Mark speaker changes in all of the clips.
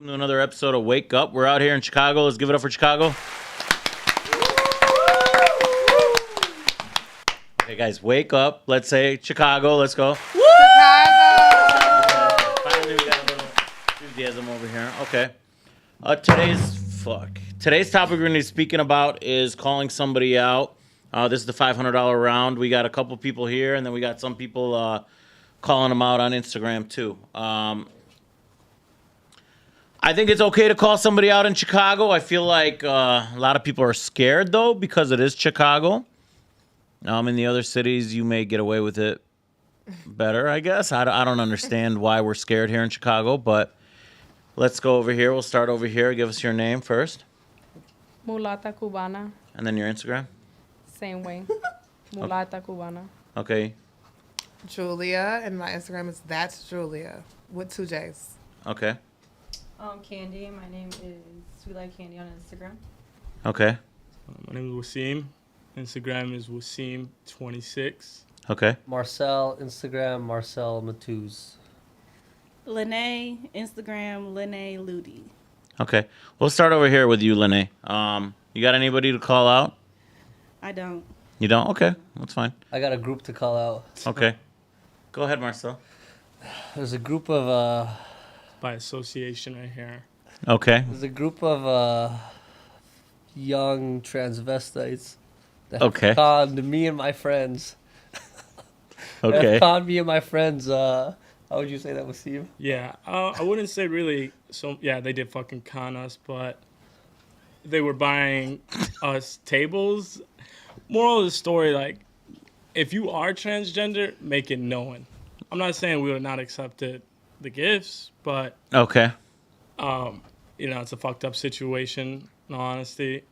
Speaker 1: To another episode of Wake Up. We're out here in Chicago. Let's give it up for Chicago. Okay, guys, wake up. Let's say Chicago. Let's go.
Speaker 2: Chicago!
Speaker 1: Finally, we got a little enthusiasm over here. Okay. Today's topic we're going to be speaking about is calling somebody out. This is the $500 round. We got a couple people here, and then we got some people calling them out on Instagram too. I think it's okay to call somebody out in Chicago. I feel like a lot of people are scared, though, because it is Chicago. In the other cities, you may get away with it better, I guess. I don't understand why we're scared here in Chicago, but let's go over here. We'll start over here. Give us your name first.
Speaker 2: Mulata Cubana.
Speaker 1: And then your Instagram?
Speaker 2: Same way. Mulata Cubana.
Speaker 1: Okay.
Speaker 3: Julia, and my Instagram is That's Julia with 2 J's.
Speaker 1: Okay.
Speaker 4: Candy. My name is Sweet Like Candy on Instagram.
Speaker 1: Okay.
Speaker 5: My name is Wasim. Instagram is Wasim26.
Speaker 1: Okay.
Speaker 6: Marcel, Instagram, Marcel Matuz.
Speaker 7: Lene, Instagram, Lene Ludi.
Speaker 1: Okay. We'll start over here with you, Lene. You got anybody to call out?
Speaker 7: I don't.
Speaker 1: You don't? Okay. That's fine.
Speaker 6: I got a group to call out.
Speaker 1: Okay. Go ahead, Marcel.
Speaker 6: There's a group of
Speaker 5: By association right here.
Speaker 1: Okay.
Speaker 6: young transvestites that
Speaker 1: Okay.
Speaker 6: have conned me and my friends.
Speaker 1: Okay.
Speaker 6: Have conned me and my friends. How would you say that, Wasim?
Speaker 5: Yeah, I wouldn't say really. So yeah, they did fucking con us, but they were buying us tables. Moral of the story, like, if you are transgender, make it known. I'm not saying we would not accepted the gifts, but
Speaker 1: Okay.
Speaker 5: it's a fucked up situation. In all honesty,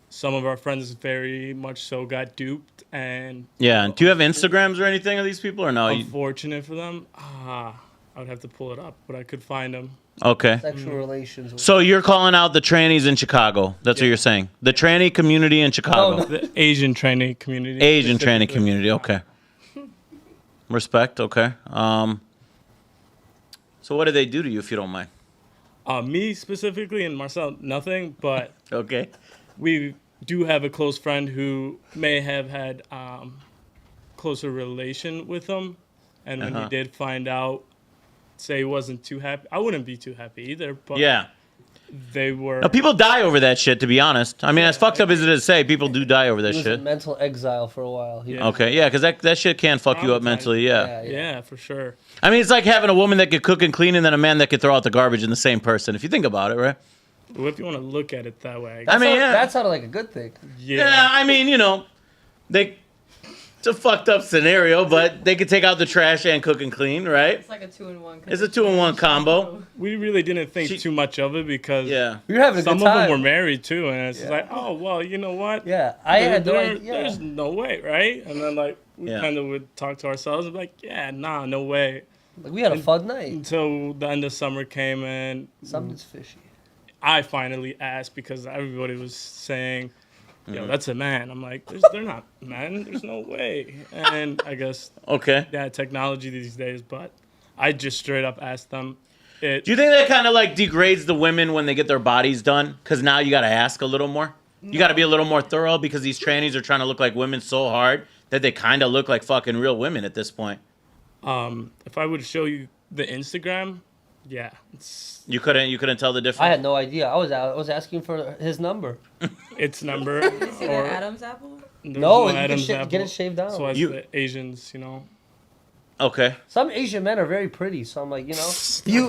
Speaker 5: some of our friends very much so got duped, and
Speaker 1: Yeah. Do you have Instagrams or anything of these people or no?
Speaker 5: unfortunate for them. I would have to pull it up, but I could find them.
Speaker 1: Okay.
Speaker 6: Sexual relations. With
Speaker 1: So you're calling out the trannies in Chicago. That's what you're saying. The tranny community in Chicago.
Speaker 6: No.
Speaker 5: The Asian tranny community.
Speaker 1: Asian tranny
Speaker 5: specifically.
Speaker 1: community. Okay. Respect. Okay. So what did they do to you, if you don't mind?
Speaker 5: Me specifically and Marcel, nothing, but
Speaker 1: Okay.
Speaker 5: we do have a close friend who may have had closer relation with them, and when he did find out, say he wasn't too happy. I wouldn't be too happy either, but
Speaker 1: Yeah.
Speaker 5: they were.
Speaker 1: Now, people die over that shit, to be honest. I mean, as fucked up as it is to say, people do die over that
Speaker 6: he was in
Speaker 1: shit.
Speaker 6: mental exile for a while.
Speaker 5: Yeah.
Speaker 1: Okay. Yeah, because that shit can fuck you up mentally. Yeah.
Speaker 5: Yeah, for sure.
Speaker 1: I mean, it's like having a woman that could cook and clean and then a man that could throw out the garbage in the same person, if you think about it, right?
Speaker 5: Well, if you want to look at it that way,
Speaker 1: I mean, yeah.
Speaker 6: That sounded like a good thing.
Speaker 1: Yeah, I mean, it's a fucked up scenario, but they could take out the trash and cook and clean, right?
Speaker 4: It's like a 2-in-1.
Speaker 1: It's a 2-in-1 combo.
Speaker 5: we really didn't think too much of it because
Speaker 1: Yeah.
Speaker 6: We were having a
Speaker 5: some
Speaker 6: good
Speaker 5: of
Speaker 6: time.
Speaker 5: them were married too, and it's like, oh well, you know what?
Speaker 6: Yeah, I had no idea.
Speaker 5: There's no way, right? And then like we
Speaker 1: Yeah.
Speaker 5: kind of would talk to ourselves and be like, yeah, nah, no way.
Speaker 6: Like, we had a fun night.
Speaker 5: Until the end of summer came and
Speaker 6: Something's fishy.
Speaker 5: I finally asked because everybody was saying, yo, that's a man. I'm like, they're not men. There's no way. And I guess
Speaker 1: Okay.
Speaker 5: yeah, technology these days, but I just straight up asked them.
Speaker 1: Do you think that kind of like degrades the women when they get their bodies done? Because now you got to ask a little more. You got to be a little more thorough because these trannies are trying to look like women so hard that they kind of look like fucking real women at this point.
Speaker 5: If I would show you the Instagram, yeah,
Speaker 1: You couldn't tell the difference.
Speaker 6: I had no idea. I was asking for his number.
Speaker 5: it's number
Speaker 4: You see
Speaker 5: or
Speaker 4: the Adam's apple?
Speaker 5: there's
Speaker 6: No, you can
Speaker 5: Adam's
Speaker 6: get
Speaker 5: apple.
Speaker 6: it shaved down.
Speaker 5: So as
Speaker 1: You-
Speaker 5: the Asians,
Speaker 1: Okay.
Speaker 6: Some Asian men are very pretty, so I'm like, you
Speaker 5: you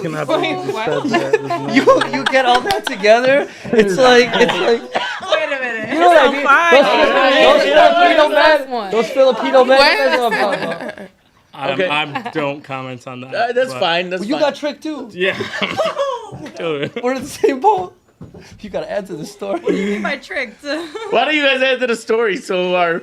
Speaker 6: you get all that together. It's like
Speaker 4: Wait a minute.
Speaker 6: you know what I mean.
Speaker 2: One.
Speaker 6: Those Filipino men. That's what I'm talking about.
Speaker 1: Okay.
Speaker 5: I don't comment on that.
Speaker 1: That's
Speaker 5: but-
Speaker 1: fine. That's
Speaker 6: Well, you
Speaker 1: fine.
Speaker 6: got tricked too.
Speaker 5: Yeah. Dude.
Speaker 6: We're in the same boat. You gotta add to the story.
Speaker 4: My tricked.
Speaker 1: Why don't you guys add to the story so our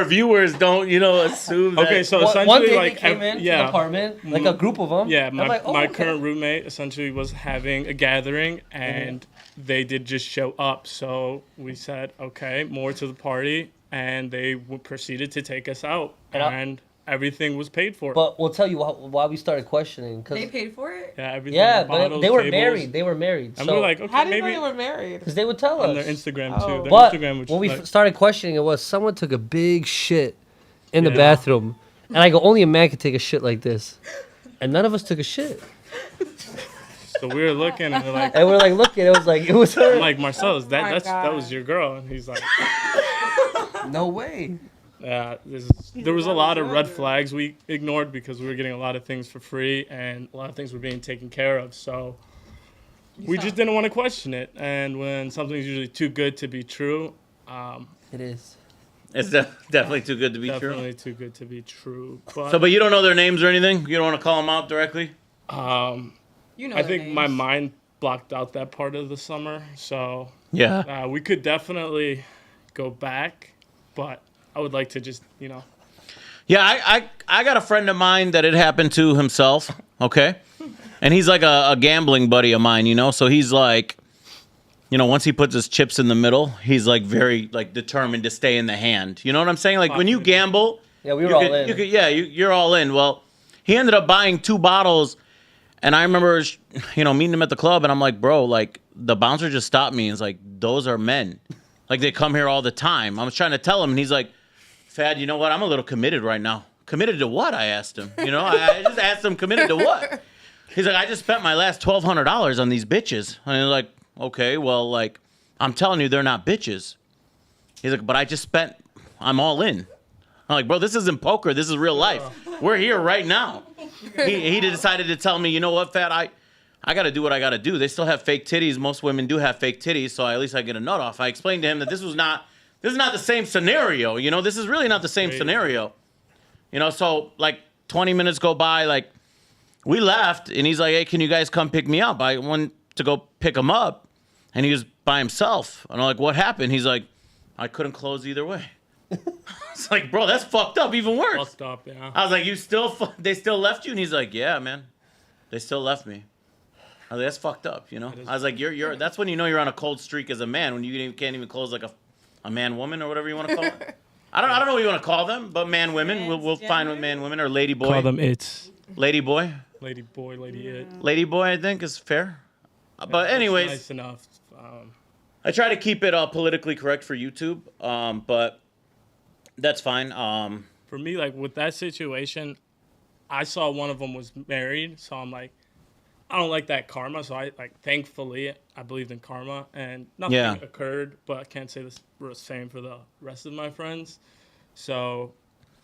Speaker 1: viewers don't, assume that...
Speaker 5: Okay, so
Speaker 6: One
Speaker 5: essentially,
Speaker 6: day
Speaker 5: like,
Speaker 6: they came in to the
Speaker 5: yeah,
Speaker 6: apartment, like a group of them.
Speaker 5: yeah.
Speaker 6: I'm
Speaker 5: My
Speaker 6: like, oh,
Speaker 5: my
Speaker 6: okay.
Speaker 5: current roommate essentially was having a gathering, and they did just show up. So we said, okay, more to the party, and they proceeded to take us out.
Speaker 6: And
Speaker 5: And everything was paid for.
Speaker 6: But we'll tell you why we started questioning.
Speaker 4: They paid for it?
Speaker 5: Yeah, everything.
Speaker 6: Yeah,
Speaker 5: bottles,
Speaker 6: but they were
Speaker 5: tables.
Speaker 6: married. They were married.
Speaker 5: And
Speaker 6: so,
Speaker 5: we're like, okay,
Speaker 3: How do you
Speaker 5: maybe
Speaker 3: know they were married?
Speaker 6: because they would tell
Speaker 5: on
Speaker 6: us.
Speaker 5: their Instagram
Speaker 3: Oh.
Speaker 5: too. Their
Speaker 6: But
Speaker 5: Instagram was
Speaker 6: when we
Speaker 5: like,
Speaker 6: started questioning, it was someone took a big shit in the
Speaker 5: Yeah.
Speaker 6: bathroom, and I go, only a man could take a shit like this, and none of us took a shit.
Speaker 5: so we were looking and we're like,
Speaker 6: And we're like, looking, it was her.
Speaker 5: I'm like, Marcellus,
Speaker 3: my
Speaker 5: that was
Speaker 3: God.
Speaker 5: your girl, and he's like,
Speaker 6: No way.
Speaker 5: yeah. There was a lot of red flags we ignored because we were getting a lot of things for free and a lot of things were being taken care of. So we just didn't want to question it. And when something's usually too good to be true,
Speaker 6: It is.
Speaker 1: It's definitely too good to be true.
Speaker 5: definitely too good to be true. But,
Speaker 1: So, but you don't know their names or anything? You don't want to call them out directly?
Speaker 4: You know
Speaker 5: I
Speaker 4: their
Speaker 5: think my
Speaker 4: names.
Speaker 5: mind blocked out that part of the summer. So
Speaker 1: Yeah.
Speaker 5: we could definitely go back, but I would like to just,
Speaker 1: Yeah, I got a friend of mine that it happened to himself, okay? And he's like a gambling buddy of mine, so he's like, once he puts his chips in the middle, he's like very like determined to stay in the hand. You know what I'm saying? Like when you gamble,
Speaker 6: Yeah, we were
Speaker 1: you
Speaker 6: all
Speaker 1: could-
Speaker 6: in.
Speaker 1: you're all in. Well, he ended up buying 2 bottles, and I remember, meeting him at the club, and I'm like, bro, like the bouncer just stopped me and was like, those are men. Like they come here all the time. I was trying to tell him, and he's like, Fad, you know what? I'm a little committed right now. Committed to what? I asked him. I just asked him, committed to what? He's like, I just spent my last $1,200 on these bitches. And I was like, okay, well, like, I'm telling you, they're not bitches. He's like, but I'm all in. I'm like, bro, this isn't poker. This is real life. We're here right now. He decided to tell me, you know what, Fat, I got to do what I got to do. They still have fake titties. Most women do have fake titties, so at least I get a nut off. I explained to him that this is not the same scenario. This is really not the same scenario. So like 20 minutes go by, like we left, and he's like, hey, can you guys come pick me up? I went to go pick him up, and he was by himself. And I'm like, what happened? He's like, I couldn't close either way. It's like, bro, that's fucked up, even worse.
Speaker 5: fucked up, yeah.
Speaker 1: I was like, they still left you? And he's like, yeah, man, they still left me. I was like, that's fucked up, I was like, you're that's when you're on a cold streak as a man, when you can't even close like a man-woman or whatever you want to call it. I don't know what you want to call them, but man-women, we'll find with man-women or lady-boy.
Speaker 5: Call them it's.
Speaker 1: Lady-boy.
Speaker 5: Lady boy, lady it.
Speaker 1: Lady-boy, I think, is fair. But anyways,
Speaker 5: Nice enough.
Speaker 1: I try to keep it politically correct for YouTube, but that's fine.
Speaker 5: For me, like with that situation, I saw one of them was married, so I'm like, I don't like that karma. So I thankfully, I believed in karma, and nothing occurred. But I can't say the same for the rest of my friends. So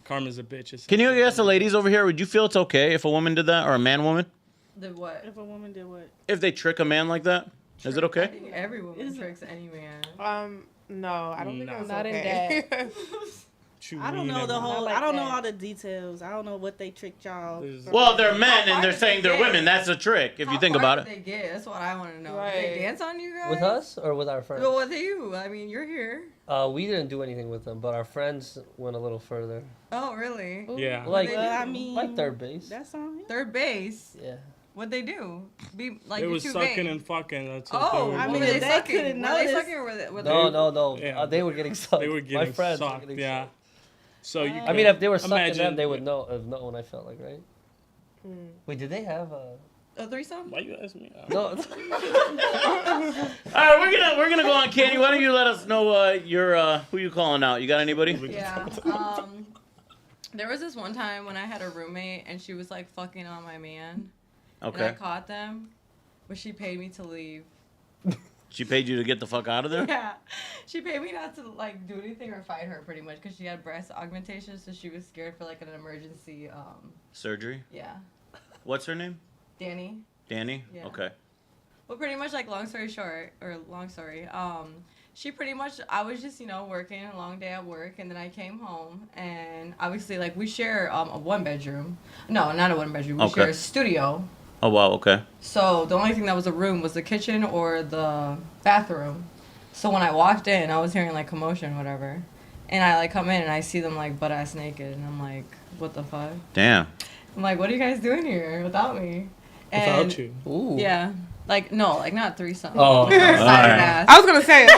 Speaker 5: karma's a bitch.
Speaker 1: Can you ask the ladies over here, would you feel it's okay if a woman did that, or a man-woman?
Speaker 4: The what?
Speaker 7: If a woman did what?
Speaker 1: If they trick a man like that? Is it
Speaker 4: I
Speaker 1: okay?
Speaker 4: think every woman tricks any man.
Speaker 3: No, I don't think
Speaker 5: No.
Speaker 3: that's
Speaker 2: Not in
Speaker 3: okay.
Speaker 7: I don't know the whole.
Speaker 2: like
Speaker 7: I don't know
Speaker 2: that.
Speaker 7: all the details. I don't know what they tricked y'all.
Speaker 1: Well, they're men and
Speaker 4: far
Speaker 1: they're
Speaker 4: did
Speaker 1: saying
Speaker 4: they
Speaker 1: they're
Speaker 4: get?
Speaker 1: women. That's a trick, if you
Speaker 4: How
Speaker 1: think
Speaker 4: far
Speaker 1: about
Speaker 4: did
Speaker 1: it.
Speaker 4: They get? That's what I want to know.
Speaker 3: Right.
Speaker 4: Did they dance on you guys?
Speaker 6: With us or with our friends?
Speaker 4: Well, with you. I mean, you're here.
Speaker 6: We didn't do anything with them, but our friends went a little further.
Speaker 4: Oh, really?
Speaker 5: Yeah.
Speaker 6: Like,
Speaker 4: they
Speaker 7: Well, I
Speaker 4: do?
Speaker 7: mean,
Speaker 6: like third base.
Speaker 7: That's on him.
Speaker 4: Third base.
Speaker 6: Yeah.
Speaker 4: What'd they do? Be like
Speaker 5: It
Speaker 4: you're
Speaker 5: was
Speaker 4: too
Speaker 5: sucking
Speaker 4: vague.
Speaker 5: and fucking. That's what
Speaker 4: Oh,
Speaker 5: they were
Speaker 7: I
Speaker 4: were
Speaker 7: mean,
Speaker 5: doing.
Speaker 4: they
Speaker 7: if they
Speaker 4: sucking?
Speaker 7: couldn't
Speaker 4: Were they
Speaker 7: notice-
Speaker 4: sucking or were they?
Speaker 6: No.
Speaker 5: Yeah.
Speaker 6: They were getting sucked.
Speaker 5: They were
Speaker 6: My
Speaker 5: getting
Speaker 6: friends were
Speaker 5: sucked.
Speaker 6: getting
Speaker 5: Yeah.
Speaker 6: sucked.
Speaker 5: So you.
Speaker 6: I mean, if they were sucking
Speaker 5: imagine,
Speaker 6: them, they would know. Have known. I felt like, right? Wait, did they have a?
Speaker 4: A threesome?
Speaker 5: Why you ask me?
Speaker 6: No.
Speaker 1: All right, we're gonna go on. Candy, why don't you let us know your who you calling out? You got anybody?
Speaker 4: Yeah. There was this one time when I had a roommate and she was like fucking on my man. And I
Speaker 1: Okay.
Speaker 4: caught them, but she paid me to leave.
Speaker 1: She paid you to get the fuck out of there?
Speaker 4: Yeah. She paid me not to like do anything or fight her pretty much because she had breast augmentation, so she was scared for like an emergency.
Speaker 1: Surgery?
Speaker 4: Yeah.
Speaker 1: What's her name?
Speaker 4: Danny.
Speaker 1: Danny?
Speaker 4: Yeah.
Speaker 1: Okay.
Speaker 4: Well, pretty much like long story short, or long story, she pretty much, I was just, working a long day at work, and then I came home, and obviously, like, we share a one bedroom. No, not a one bedroom. We
Speaker 1: Okay.
Speaker 4: share a studio.
Speaker 1: Oh, wow, okay.
Speaker 4: So the only thing that was a room was the kitchen or the bathroom. So when I walked in, I was hearing, like, commotion, whatever. And I, like, come in, and I see them, like, butt-ass naked, and I'm like, what the fuck?
Speaker 1: Damn.
Speaker 4: I'm like, what are you guys doing here without me? And,
Speaker 5: Without you.
Speaker 6: Ooh.
Speaker 4: Yeah. Like, no, like, not threesome.
Speaker 6: Oh.
Speaker 4: Side
Speaker 1: Alright.
Speaker 4: ass.
Speaker 3: I was gonna say it.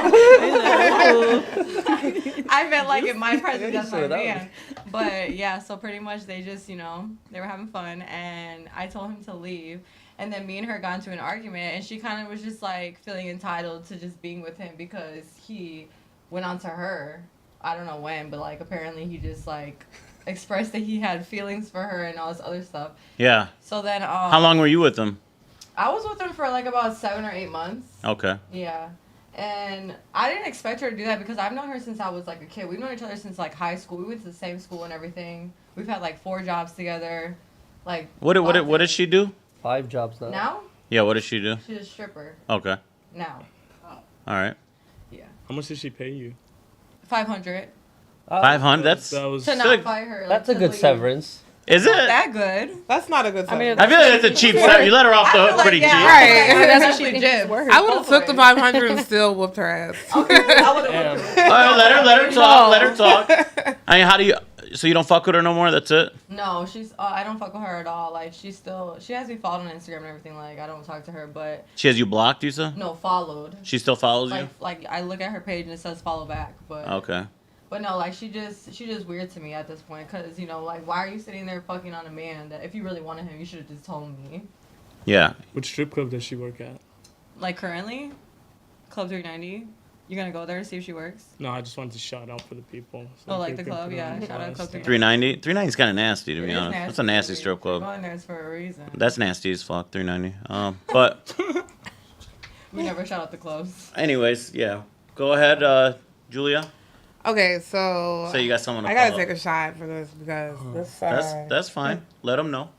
Speaker 4: I I meant like in my presence as my
Speaker 6: sort out.
Speaker 4: man. But yeah, so pretty much they just, they were having fun, and I told him to leave. And then me and her got into an argument, and she kind of was just like feeling entitled to just being with him because he went on to her. I don't know when, but like apparently he just like expressed that he had feelings for her and all this other stuff.
Speaker 1: Yeah.
Speaker 4: So then
Speaker 1: How long were you with him?
Speaker 4: I was with him for like about 7 or 8 months.
Speaker 1: Okay.
Speaker 4: Yeah. And I didn't expect her to do that because I've known her since I was like a kid. We've known each other since like high school. We went to the same school and everything. We've had like 4 jobs together. Like
Speaker 1: What did she do?
Speaker 6: 5 jobs now.
Speaker 4: Now?
Speaker 1: Yeah, what did she do?
Speaker 4: She's a stripper.
Speaker 1: Okay.
Speaker 4: Now.
Speaker 1: All right.
Speaker 4: Yeah.
Speaker 5: How much did she pay you?
Speaker 4: 500
Speaker 1: 500. That's
Speaker 5: That was
Speaker 4: to
Speaker 1: Still-
Speaker 4: not fight her. Like,
Speaker 6: That's a
Speaker 4: to
Speaker 6: good
Speaker 4: leave.
Speaker 6: severance.
Speaker 1: is it?
Speaker 4: That good.
Speaker 3: That's not a good sign.
Speaker 2: mean,
Speaker 1: I feel like that's a cheap set. You let her off the
Speaker 4: I
Speaker 1: hook
Speaker 4: feel like,
Speaker 1: pretty
Speaker 4: yeah,
Speaker 1: cheap.
Speaker 3: Right.
Speaker 2: That's what
Speaker 4: That's
Speaker 2: she thinks
Speaker 4: legit.
Speaker 2: it's worth.
Speaker 3: I would have
Speaker 4: Go for
Speaker 3: took the
Speaker 4: it.
Speaker 3: 500 and still whooped her ass.
Speaker 4: Okay, I would have whooped her.
Speaker 1: All right, let her talk. Let her talk. I mean, how do you? So you don't fuck with her no more? That's it.
Speaker 4: No, she's. I don't fuck with her at all. Like she has me followed on Instagram and everything. Like I don't talk to her, but
Speaker 1: She has you blocked, you said?
Speaker 4: no, followed.
Speaker 1: She still follows you?
Speaker 4: Like I look at her page and it says follow back, but
Speaker 1: Okay.
Speaker 4: but no, like she's just weird to me at this point, cause like why are you sitting there fucking on a man that if you really wanted him you should have just told me.
Speaker 1: Yeah.
Speaker 5: Which strip club does she work at?
Speaker 4: Like currently, Club 390. You gonna go there to see if she works?
Speaker 5: No, I just wanted to shout out for the people. So
Speaker 4: Oh, like
Speaker 5: they
Speaker 4: the
Speaker 5: can
Speaker 4: club?
Speaker 5: put
Speaker 4: Yeah,
Speaker 5: on
Speaker 4: shout out
Speaker 5: blast.
Speaker 4: Club 390.
Speaker 1: 390. 390 is kind of nasty, to
Speaker 4: It
Speaker 1: be
Speaker 4: is
Speaker 1: honest.
Speaker 4: nasty
Speaker 1: That's a nasty
Speaker 4: for
Speaker 1: strip club.
Speaker 4: Going there is for a reason.
Speaker 1: That's nasty as fuck. 390. But
Speaker 4: We never shout out the clubs.
Speaker 1: anyways, yeah. Go ahead, Julia.
Speaker 3: Okay, so
Speaker 1: Say you got someone to
Speaker 3: I gotta
Speaker 1: follow.
Speaker 3: take a shot for this because this.
Speaker 1: That's fine. Let them know.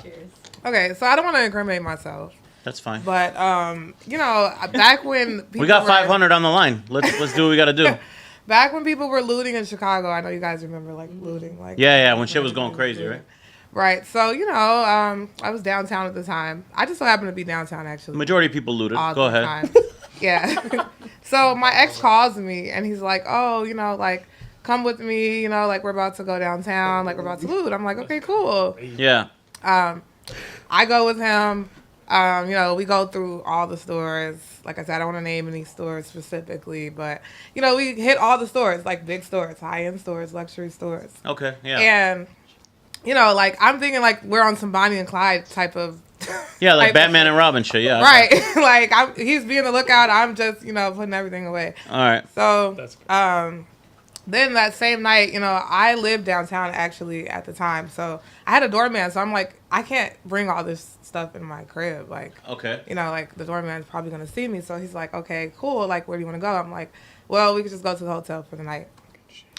Speaker 4: Cheers.
Speaker 3: Okay, so I don't want to incriminate myself,
Speaker 1: That's fine.
Speaker 3: but back when people
Speaker 1: We got
Speaker 3: were-
Speaker 1: 500 on the line. Let's do what we got to do.
Speaker 3: Back when people were looting in Chicago, I know you guys remember like looting, like
Speaker 1: Yeah, when shit was going crazy, right?
Speaker 3: Right. So I was downtown at the time. I just so happened to be downtown
Speaker 1: The
Speaker 3: actually.
Speaker 1: majority of people looted.
Speaker 3: all
Speaker 1: Go
Speaker 3: the
Speaker 1: ahead.
Speaker 3: time. Yeah. So my ex calls me and he's like, "Oh, like come with me. Like we're about to go downtown. Like we're about to loot." I'm like, "Okay, cool."
Speaker 1: Yeah.
Speaker 3: I go with him. We go through all the stores. Like I said, I don't want to name any stores specifically, but we hit all the stores, like big stores, high-end stores, luxury stores.
Speaker 1: Okay. Yeah.
Speaker 3: And like I'm thinking like we're on some Bonnie and Clyde type of
Speaker 1: Yeah, like
Speaker 3: type of
Speaker 1: Batman
Speaker 3: shit.
Speaker 1: and Robin shit. Yeah.
Speaker 3: Right. Like he's being the lookout, I'm just, putting everything away.
Speaker 1: All right.
Speaker 3: So
Speaker 5: That's great.
Speaker 3: then that same night, I lived downtown actually at the time. So I had a doorman, so I'm like, I can't bring all this stuff in my crib. Like,
Speaker 1: Okay.
Speaker 3: like the doorman's probably gonna see me. So he's like, okay, cool. Like, where do you want to go? I'm like, well, we could just go to the hotel for the night.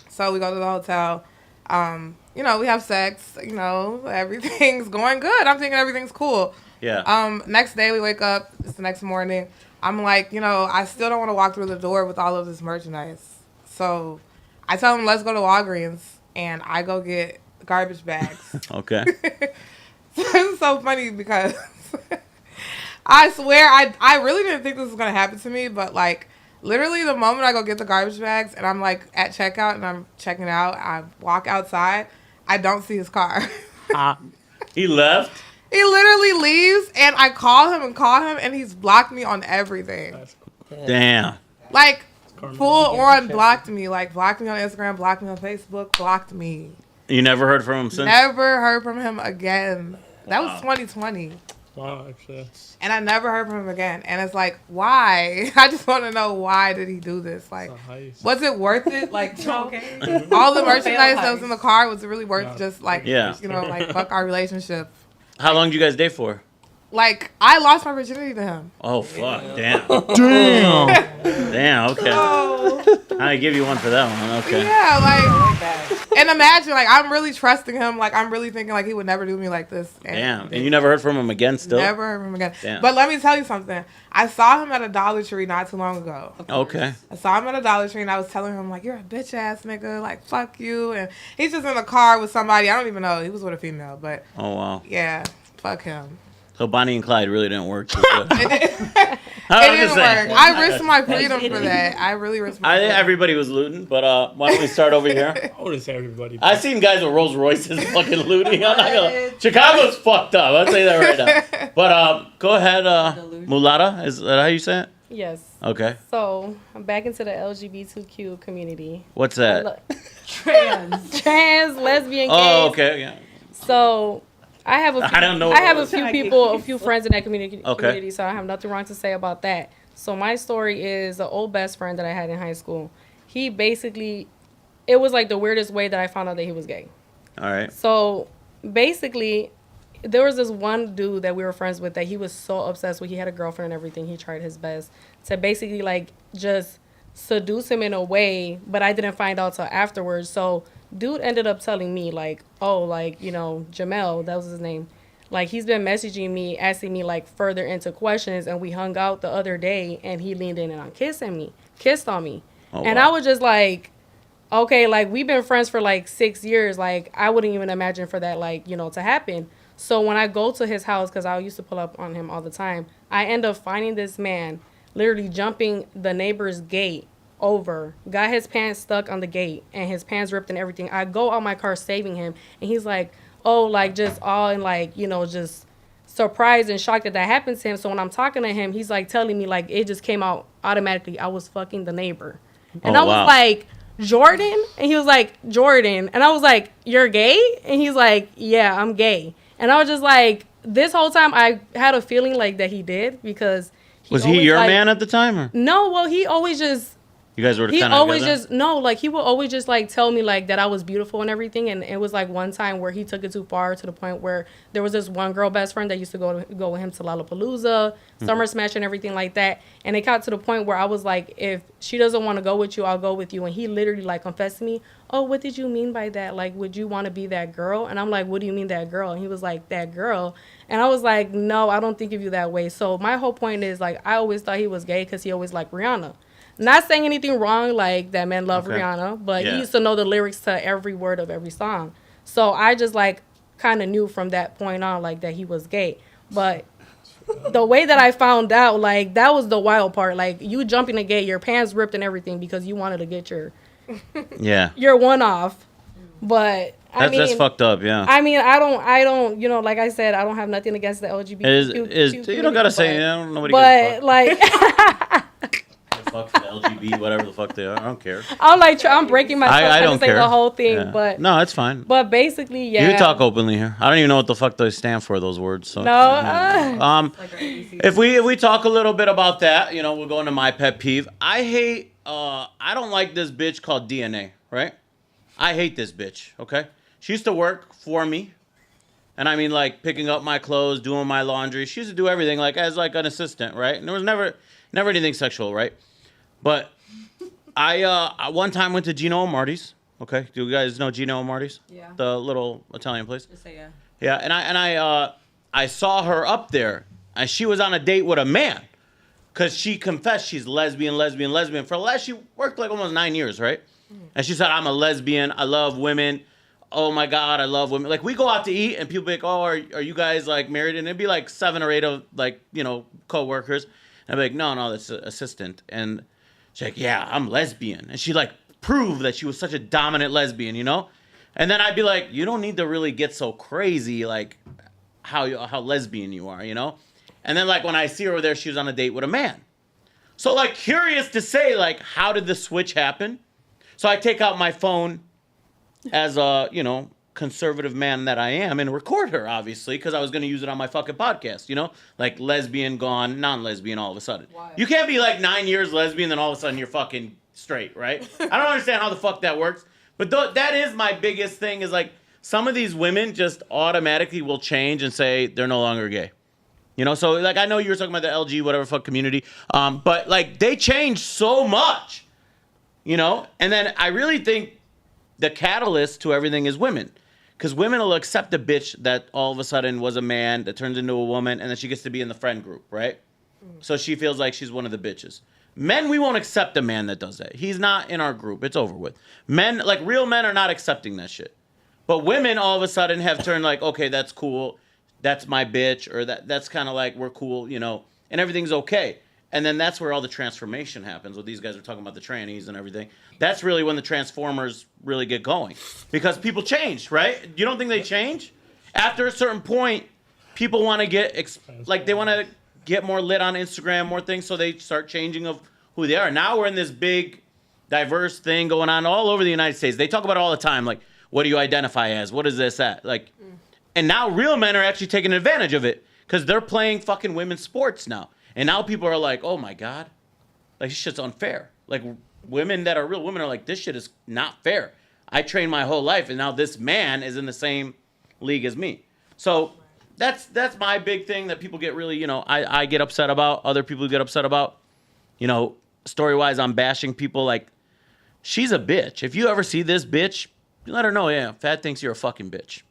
Speaker 3: So we go to the hotel. We have sex. Everything's going good. I'm thinking everything's cool.
Speaker 1: Yeah.
Speaker 3: Next day we wake up. It's the next morning. I'm like, I still don't want to walk through the door with all of this merchandise. So I tell him, let's go to Walgreens, and I go get garbage bags.
Speaker 1: Okay.
Speaker 3: This is so funny because I swear I really didn't think this was gonna happen to me, but like literally the moment I go get the garbage bags and I'm like at checkout and I'm checking out, I walk outside, I don't see his car.
Speaker 1: He left.
Speaker 3: He literally leaves and I call him and he's blocked me on everything.
Speaker 5: That's cool.
Speaker 1: Damn.
Speaker 3: Like
Speaker 5: karma.
Speaker 3: full on blocked me. Like blocked me on Instagram, blocked me on Facebook, blocked me.
Speaker 1: You never heard from him since?
Speaker 3: Never heard from him again. That was 2020.
Speaker 5: Wow, actually, that's
Speaker 3: And I never heard from him again. And it's like, why? I just want to know, why did he do this? Like,
Speaker 5: a heist.
Speaker 3: was it worth it? Like,
Speaker 4: Okay.
Speaker 3: all the merchandise that was in the car, was it really worth
Speaker 5: No.
Speaker 3: just like,
Speaker 1: Yeah.
Speaker 3: like fuck our relationship?
Speaker 1: How long did you guys date for?
Speaker 3: Like, I lost my virginity to him.
Speaker 1: Oh, fuck. Damn. Damn, okay.
Speaker 3: Oh,
Speaker 1: I give you one for that one. Okay.
Speaker 3: yeah, like, and imagine, like, I'm really trusting him. Like, I'm really thinking, like, he would never do me like this.
Speaker 1: Damn. And you never heard from him again still?
Speaker 3: Never heard from him again.
Speaker 1: Damn.
Speaker 3: But let me tell you something. I saw him at a Dollar Tree not too long ago.
Speaker 1: Okay.
Speaker 3: I saw him at a Dollar Tree and I was telling him, like, you're a bitch ass nigga. Like, fuck you. And he's just in a car with somebody. I don't even know. He was with a female. But,
Speaker 1: Oh, wow.
Speaker 3: yeah, fuck him.
Speaker 1: So Bonnie and Clyde really didn't work too good.
Speaker 3: It didn't
Speaker 1: I'm just saying.
Speaker 3: work. I risked my freedom for that. I really risked my
Speaker 1: I think
Speaker 3: freedom.
Speaker 1: everybody was looting, but why don't we start over here?
Speaker 5: I wouldn't say everybody.
Speaker 1: I seen guys with Rolls Royces fucking looting. I'm not gonna.
Speaker 4: What?
Speaker 1: Chicago's fucked up. I'll tell you that right now. But go ahead,
Speaker 4: Delusion.
Speaker 1: Mulata. Is that how you say it?
Speaker 2: Yes.
Speaker 1: Okay.
Speaker 2: So I'm back into the LGBTQ community.
Speaker 1: What's that?
Speaker 2: Trans, lesbian, gays.
Speaker 1: Oh, okay. Yeah.
Speaker 2: So I have a few,
Speaker 1: I don't know
Speaker 2: I have a
Speaker 1: what it
Speaker 2: few
Speaker 7: was.
Speaker 2: people, a few friends in that community.
Speaker 1: Okay.
Speaker 2: Community, so I have nothing wrong to say about that. So my story is an old best friend that I had in high school. He basically, it was like the weirdest way that I found out that he was gay.
Speaker 1: All right.
Speaker 2: So basically, there was this one dude that we were friends with that he was so obsessed with. He had a girlfriend and everything. He tried his best to basically like just seduce him in a way, but I didn't find out till afterwards. So dude ended up telling me like, oh, like, you know, Jamel, that was his name. Like, he's been messaging me, asking me like further into questions, and we hung out the other day and he leaned in and kissed on me.
Speaker 1: Oh,
Speaker 2: and
Speaker 1: wow.
Speaker 2: I was just like, okay, like we've been friends for like 6 years. Like I wouldn't even imagine for that, like, you know, to happen. So when I go to his house, because I used to pull up on him all the time, I end up finding this man literally jumping the neighbor's gate over, got his pants stuck on the gate and his pants ripped and everything. I go out my car saving him, and he's like, oh, like just all in like, you know, just surprised and shocked that that happened to him. So when I'm talking to him, he's like telling me like it just came out automatically. I was fucking the neighbor. And
Speaker 1: Oh,
Speaker 2: I was
Speaker 1: wow.
Speaker 2: like, Jordan? And he was like, Jordan. And I was like, you're gay? And he's like, yeah, I'm gay. And I was just like, this whole time I had a feeling like that he did, because
Speaker 1: Was he
Speaker 2: always,
Speaker 1: your
Speaker 2: like,
Speaker 1: man at the time, or
Speaker 2: No, well, he always just
Speaker 1: you guys were
Speaker 2: he
Speaker 1: kind of
Speaker 2: always
Speaker 1: together?
Speaker 2: just no, like he would always just like tell me like that I was beautiful and everything. And it was like one time where he took it too far to the point where there was this one girl best friend that used to go with him to Lollapalooza, Summer Smash and everything like that. And it got to the point where I was like, if she doesn't want to go with you, I'll go with you. And he literally like confessed to me, oh, what did you mean by that? Like, would you want to be that girl? And I'm like, what do you mean that girl? And he was like, that girl. And I was like, no, I don't think of you that way. So my whole point is like, I always thought he was gay because he always liked Rihanna. Not saying anything wrong, like that man loved
Speaker 1: Okay.
Speaker 2: Rihanna, but
Speaker 1: Yeah.
Speaker 2: he used to know the lyrics to every word of every song. So I just like kind of knew from that point on like that he was gay. But the way that I found out, like that was the wild part. Like you jumping a gate, your pants ripped and everything because you wanted to get
Speaker 1: Yeah.
Speaker 2: your one off. But I mean,
Speaker 1: That's fucked up, yeah.
Speaker 2: I mean, I don't, you know, like I said, I don't have nothing against the LGBTQ.
Speaker 1: You don't gotta say, I don't know what
Speaker 2: But like,
Speaker 1: fuck the LGB, whatever the fuck they are. I don't care.
Speaker 2: I'm like, I'm breaking myself
Speaker 1: I
Speaker 2: trying
Speaker 1: don't
Speaker 2: to say
Speaker 1: care.
Speaker 2: the whole thing,
Speaker 1: Yeah.
Speaker 2: but
Speaker 1: No, it's fine.
Speaker 2: But basically, yeah.
Speaker 1: You can talk openly here. I don't even know what the fuck they stand for, those words. So
Speaker 2: No,
Speaker 4: Like our ABC.
Speaker 1: if we talk a little bit about that, you know, we'll go into my pet peeve. I hate I don't like this bitch called DNA, right? I hate this bitch, okay? She used to work for me. And I mean, like, picking up my clothes, doing my laundry. She used to do everything, like, as, like, an assistant, right? And there was never anything sexual, right? But I one time went to Gino and Marty's, okay? Do you guys know Gino and Marty's?
Speaker 4: Yeah.
Speaker 1: The little Italian place?
Speaker 4: Just say yeah.
Speaker 1: Yeah, and I saw her up there, and she was on a date with a man. Because she confessed she's lesbian. For she worked, like, almost 9 years, right? And she said, I'm a lesbian. I love women. Oh my God, I love women. Like, we go out to eat and people be like, oh, are you guys like married? And it'd be like 7 or 8 of like, you know, co-workers. And I'd be like, no, that's an assistant. And she's like, yeah, I'm lesbian. And she like proved that she was such a dominant lesbian, you know? And then I'd be like, you don't need to really get so crazy, like how lesbian you are, you know? And then like when I see her over there, she was on a date with a man. So like curious to say, like, how did the switch happen? So I take out my phone as a, you know, conservative man that I am and record her, obviously, because I was going to use it on my fucking podcast, you know? Like, lesbian gone, non-lesbian all of a sudden.
Speaker 4: Why?
Speaker 1: You can't be like 9 years lesbian, then all of a sudden you're fucking straight, right? I don't understand how the fuck that works. But that is my biggest thing is, like, some of these women just automatically will change and say they're no longer gay. You know? So, like, I know you were talking about the LG, whatever fuck community, but, like, they change so much, you know? And then I really think the catalyst to everything is women. Because women will accept a bitch that all of a sudden was a man that turns into a woman and then she gets to be in the friend group, right? So she feels like she's one of the bitches. Men, we won't accept a man that does that. He's not in our group. It's over with. Men, like real men, are not accepting that shit. But women all of a sudden have turned like, okay, that's cool. That's my bitch. Or that's kind of like, we're cool, you know, and everything's okay. And then that's where all the transformation happens. What these guys are talking about, the trannies and everything. That's really when the transformers really get going. Because people change, right? You don't think they change? After a certain point, people want to get, they want to get more lit on Instagram, more things, so they start changing of who they are. Now we're in this big, diverse thing going on all over the United States. They talk about it all the time, like, what do you identify as? What is this at? Like, and now real men are actually taking advantage of it because they're playing fucking women's sports now. And now people are like, oh my God, like, this shit's unfair. Like, women that are real women are like, this shit is not fair. I trained my whole life, and now this man is in the same league as me. So that's my big thing that people get really, I get upset about. Other people get upset about. Story-wise, I'm bashing people like, she's a bitch. If you ever see this bitch, you let her know, yeah, Fat thinks you're a fucking bitch.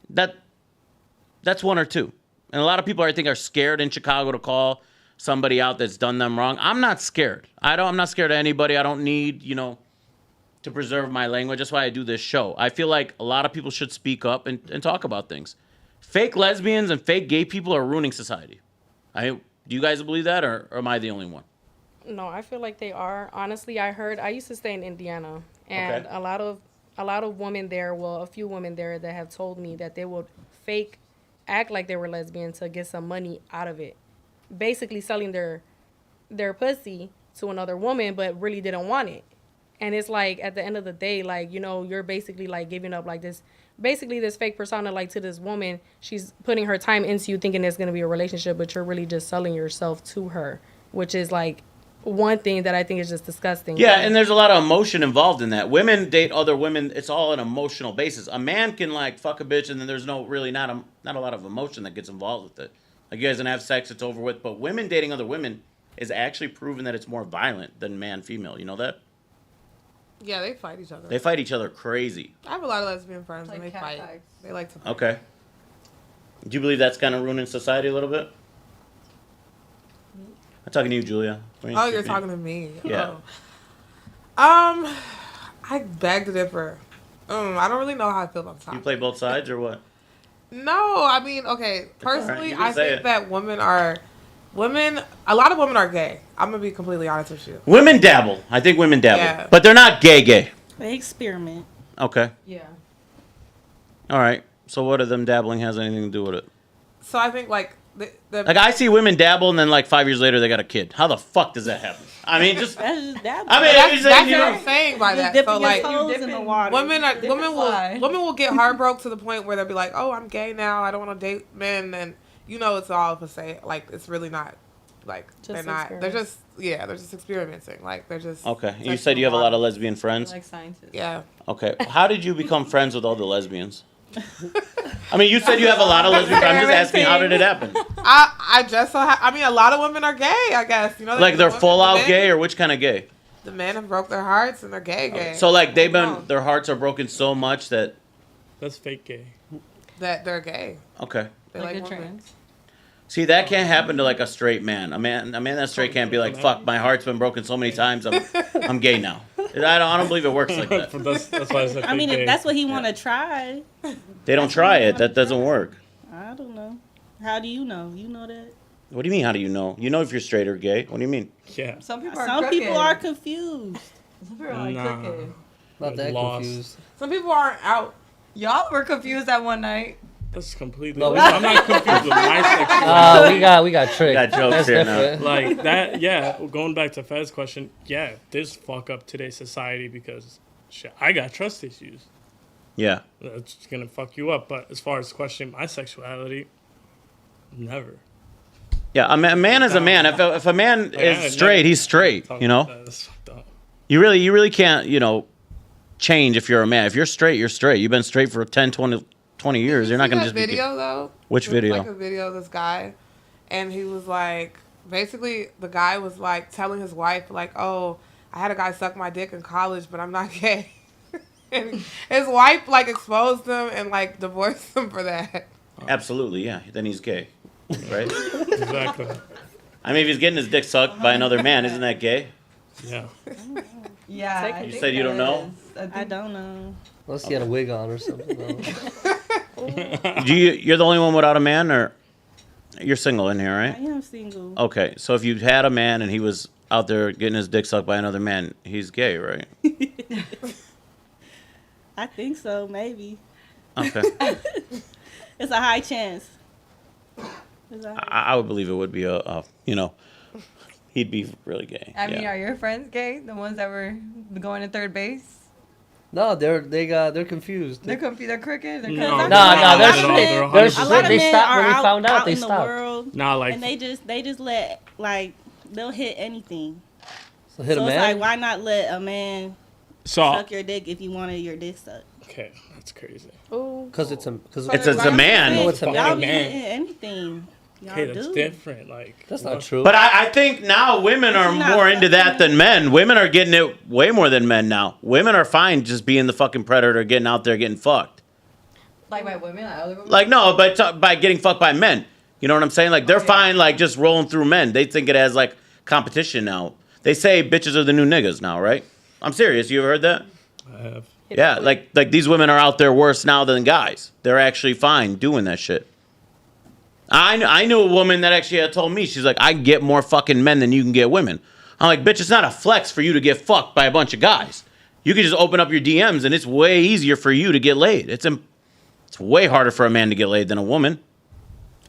Speaker 1: That's one or two. And a lot of people, I think, are scared in Chicago to call somebody out that's done them wrong. I'm not scared. I'm not scared of anybody. I don't need, to preserve my language. That's why I do this show. I feel like a lot of people should speak up and talk about things. Fake lesbians and fake gay people are ruining society. Do you guys believe that, or am I the only one?
Speaker 2: No, I feel like they are. Honestly, I used to stay in Indiana, and a lot of women there, a few women there that have told me that they would act like they were lesbian to get some money out of it. Basically selling their pussy to another woman, but really didn't want it. And it's like, at the end of the day, like, you're basically like giving up like this fake persona, like, to this woman. She's putting her time into you thinking there's going to be a relationship, but you're really just selling yourself to her, which is like one thing that I think is just disgusting.
Speaker 1: Yeah, and there's a lot of emotion involved in that. Women date other women. It's all an emotional basis. A man can like fuck a bitch, and then there's not a lot of emotion that gets involved with it. Like, you guys gonna have sex, it's over with. But women dating other women is actually proven that it's more violent than man-female. You know that?
Speaker 3: Yeah, they fight each other.
Speaker 1: They fight each other crazy.
Speaker 3: I have a lot of lesbian friends,
Speaker 4: Like
Speaker 3: and they
Speaker 4: cat
Speaker 3: fight.
Speaker 4: fights.
Speaker 3: They like to fight.
Speaker 1: Okay. Do you believe that's kind of ruining society a little bit? I'm talking to you, Julia.
Speaker 3: Oh, you're talking to me.
Speaker 1: Yeah.
Speaker 3: Oh. I beg to differ. I don't really know how I feel about the topic.
Speaker 1: You play both sides or what?
Speaker 3: No, I mean, okay. Personally,
Speaker 1: You can
Speaker 3: I
Speaker 1: say
Speaker 3: think
Speaker 1: it.
Speaker 3: that a lot of women are gay. I'm gonna be completely honest with you.
Speaker 1: Women dabble. I think women dabble.
Speaker 3: Yeah.
Speaker 1: But they're not gay.
Speaker 7: They experiment.
Speaker 1: Okay.
Speaker 4: Yeah.
Speaker 1: All right. So what if them dabbling has anything to do with it?
Speaker 3: So I think like
Speaker 1: Like, I see women dabble, and then like 5 years later they got a kid. How the fuck does that happen? I mean, just
Speaker 7: That's just that.
Speaker 1: I mean,
Speaker 3: that's
Speaker 1: saying, you
Speaker 3: what
Speaker 1: know,
Speaker 3: I'm saying by that.
Speaker 7: dipping
Speaker 3: So
Speaker 7: your
Speaker 3: like
Speaker 7: toes in the water.
Speaker 3: women
Speaker 4: fly.
Speaker 3: will get heartbroken to the point where they'll be like, oh, I'm gay now. I don't want to date men. And it's all for say. Like, it's really not. Like, they're not. They're just they're just experimenting. Like, they're just.
Speaker 1: Okay. You said you have a lot of lesbian friends.
Speaker 4: Like scientists.
Speaker 3: Yeah.
Speaker 1: Okay. How did you become friends with all the lesbians? I mean, you said you have a lot of lesbian friends. I'm just asking, how did it happen?
Speaker 3: I just so I mean, a lot of women are gay. I guess
Speaker 1: Like, they're full out gay, or which kind of gay?
Speaker 3: The men have broke their hearts and they're gay.
Speaker 1: So like their hearts are broken so much that.
Speaker 5: That's fake gay.
Speaker 3: That they're gay.
Speaker 1: Okay.
Speaker 3: They
Speaker 4: Like
Speaker 3: like
Speaker 4: a
Speaker 3: women.
Speaker 4: trans.
Speaker 1: See, that can't happen to like a straight man. A man that's straight can't be like, fuck, my heart's been broken so many times, I'm gay now. I don't believe it works like that.
Speaker 5: That's why I said
Speaker 7: I mean,
Speaker 5: fake
Speaker 7: if
Speaker 5: gay.
Speaker 7: that's what he want to try,
Speaker 1: They don't try it. That doesn't work.
Speaker 7: I don't know. How do you know? You know that?
Speaker 1: What do you mean? How do you know? You know if you're straight or gay. What do you mean?
Speaker 5: Yeah.
Speaker 4: Some people are
Speaker 7: Some
Speaker 4: crooked.
Speaker 7: people are confused.
Speaker 4: Some people are like
Speaker 5: Nah.
Speaker 4: crooked.
Speaker 6: Not that
Speaker 5: Lost.
Speaker 6: confused.
Speaker 3: Some people aren't out.
Speaker 4: Y'all were confused that one night.
Speaker 5: That's completely.
Speaker 6: No, we-
Speaker 5: I'm not confused with my sexuality.
Speaker 6: We got tricked.
Speaker 1: Got jokes
Speaker 6: That's
Speaker 1: here now.
Speaker 6: different.
Speaker 5: Like that, yeah. Going back to Fed's question, yeah, this fuck up today's society because shit, I got trust issues.
Speaker 1: Yeah.
Speaker 5: That's gonna fuck you up. But as far as questioning my sexuality, never.
Speaker 1: Yeah, a man is a man. If a man
Speaker 5: I
Speaker 1: is straight, he's straight. You know,
Speaker 5: That's fucked up.
Speaker 1: you really can't, change if you're a man. If you're straight, you're straight. You've been straight for 10, 20 years. You're not gonna
Speaker 3: that
Speaker 1: just
Speaker 3: video though.
Speaker 1: Which
Speaker 3: There's,
Speaker 1: video?
Speaker 3: Like a video of this guy, and he was like, basically the guy was like telling his wife like, oh, I had a guy suck my dick in college, but I'm not gay. And his wife like exposed him and like divorced him for that.
Speaker 1: Absolutely, yeah. Then he's gay, right?
Speaker 5: Exactly.
Speaker 1: I mean, if he's getting his dick sucked by another man, isn't that gay?
Speaker 5: Yeah.
Speaker 4: Yeah. I
Speaker 1: You
Speaker 4: think
Speaker 1: said you don't
Speaker 4: that
Speaker 1: know?
Speaker 4: is.
Speaker 7: I don't know.
Speaker 6: Unless he had a wig on or something. No.
Speaker 1: You're the only one without a man, or you're single in here,
Speaker 7: I
Speaker 1: right?
Speaker 7: am single.
Speaker 1: Okay, so if you had a man and he was out there getting his dick sucked by another man, he's gay, right?
Speaker 7: I think so, maybe.
Speaker 1: Okay.
Speaker 7: It's a high chance.
Speaker 1: I would believe it would be a he'd be really gay.
Speaker 4: I mean,
Speaker 1: yeah.
Speaker 4: are your friends gay? The ones that were going to third base?
Speaker 6: No, they're confused.
Speaker 4: They're confused. They're crooked. They're
Speaker 5: No,
Speaker 4: crooked.
Speaker 6: No,
Speaker 5: not
Speaker 6: they're
Speaker 5: at all.
Speaker 6: straight.
Speaker 5: They're
Speaker 6: They're
Speaker 5: 100%
Speaker 7: A
Speaker 6: straight.
Speaker 7: lot of
Speaker 6: They
Speaker 7: men
Speaker 6: stopped
Speaker 7: are
Speaker 6: when they
Speaker 7: out,
Speaker 6: found out.
Speaker 7: out
Speaker 6: They
Speaker 7: in the
Speaker 6: stopped.
Speaker 7: world,
Speaker 5: Nah, like
Speaker 7: and they just let they'll hit anything.
Speaker 6: So hit
Speaker 7: So
Speaker 6: a
Speaker 7: it's
Speaker 6: man.
Speaker 7: like, why not let a man
Speaker 5: so.
Speaker 7: suck your dick if you wanted your dick sucked?
Speaker 5: Okay, that's crazy.
Speaker 2: Ooh.
Speaker 6: Because it's
Speaker 1: It's a man.
Speaker 6: No, it's a
Speaker 5: Fucking
Speaker 7: Y'all
Speaker 6: man.
Speaker 7: be
Speaker 5: man.
Speaker 7: hitting anything. Y'all
Speaker 5: Okay, that's
Speaker 7: do.
Speaker 5: different. Like
Speaker 6: That's not true.
Speaker 1: But I think now women are
Speaker 7: It's not
Speaker 1: more into that
Speaker 7: fucking-
Speaker 1: than men. Women are getting it way more than men now. Women are fine just being the fucking predator, getting out there getting fucked.
Speaker 4: Like by women, like other women.
Speaker 1: Like no, but by getting fucked by men. You know what I'm saying? Like they're fine, like just rolling through men. They think it as like competition now. They say bitches are the new niggas now, right? I'm serious. You ever heard that?
Speaker 5: I have.
Speaker 1: Yeah, like these women are out there worse now than guys. They're actually fine doing that shit. I knew a woman that actually had told me, she's like, I can get more fucking men than you can get women. I'm like, bitch, it's not a flex for you to get fucked by a bunch of guys. You can just open up your DMs and it's way easier for you to get laid. It's way harder for a man to get laid than a woman.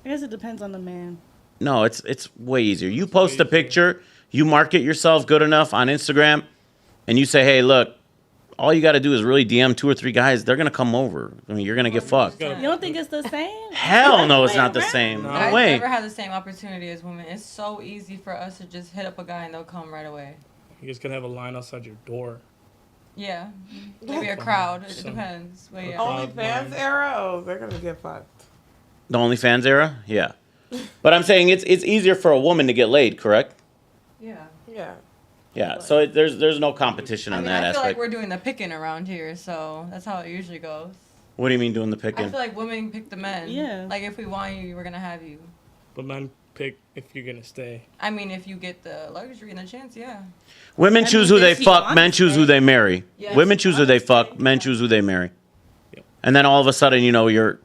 Speaker 7: I guess it depends on the man.
Speaker 1: No, it's way easier. You post a picture, you market yourself good enough on Instagram, and you say, hey, look, all you got to do is really DM 2 or 3 guys. They're going to come over. I mean, you're going to get fucked.
Speaker 7: You don't think it's the same?
Speaker 1: Hell no, it's not the same. No
Speaker 4: Guys
Speaker 1: way.
Speaker 4: never have the same opportunity as women. It's so easy for us to just hit up a guy and they'll come right away.
Speaker 5: You're just gonna have a line outside your door.
Speaker 4: Yeah, maybe a crowd. It depends. But yeah.
Speaker 3: OnlyFans era? Oh, they're gonna get fucked.
Speaker 1: The OnlyFans era? Yeah. But I'm saying it's easier for a woman to get laid, correct?
Speaker 4: Yeah.
Speaker 3: Yeah.
Speaker 1: Yeah. So there's no competition
Speaker 4: I
Speaker 1: on
Speaker 4: mean,
Speaker 1: that
Speaker 4: I feel
Speaker 1: aspect.
Speaker 4: like we're doing the picking around here, so that's how it usually goes.
Speaker 1: What do you mean doing the
Speaker 4: I
Speaker 1: picking?
Speaker 4: feel like women pick the men.
Speaker 7: Yeah.
Speaker 4: Like if we want you, we're gonna have you.
Speaker 5: But men pick if you're gonna stay.
Speaker 4: I mean, if you get the luxury and the chance, yeah.
Speaker 1: Women
Speaker 7: I
Speaker 1: choose
Speaker 7: mean,
Speaker 1: who they
Speaker 7: does he
Speaker 1: fuck,
Speaker 7: want
Speaker 1: men
Speaker 7: to
Speaker 1: choose who
Speaker 7: stay?
Speaker 1: they marry.
Speaker 4: Yes.
Speaker 1: Women choose who they
Speaker 7: Honestly,
Speaker 1: fuck, men choose who they marry.
Speaker 5: Yep.
Speaker 1: And then all of a sudden, you're,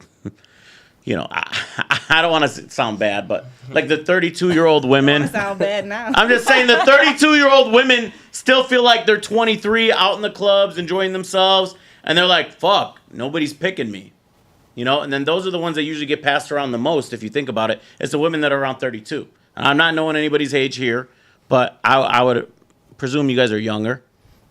Speaker 1: I don't want to sound bad, but like the 32-year-old women.
Speaker 7: Sound bad now.
Speaker 1: I'm just saying the 32-year-old women still feel like they're 23 out in the clubs enjoying themselves. And they're like, fuck, nobody's picking me. And then those are the ones that usually get passed around the most, if you think about it. It's the women that are around 32. And I'm not knowing anybody's age here, but I would presume you guys are younger.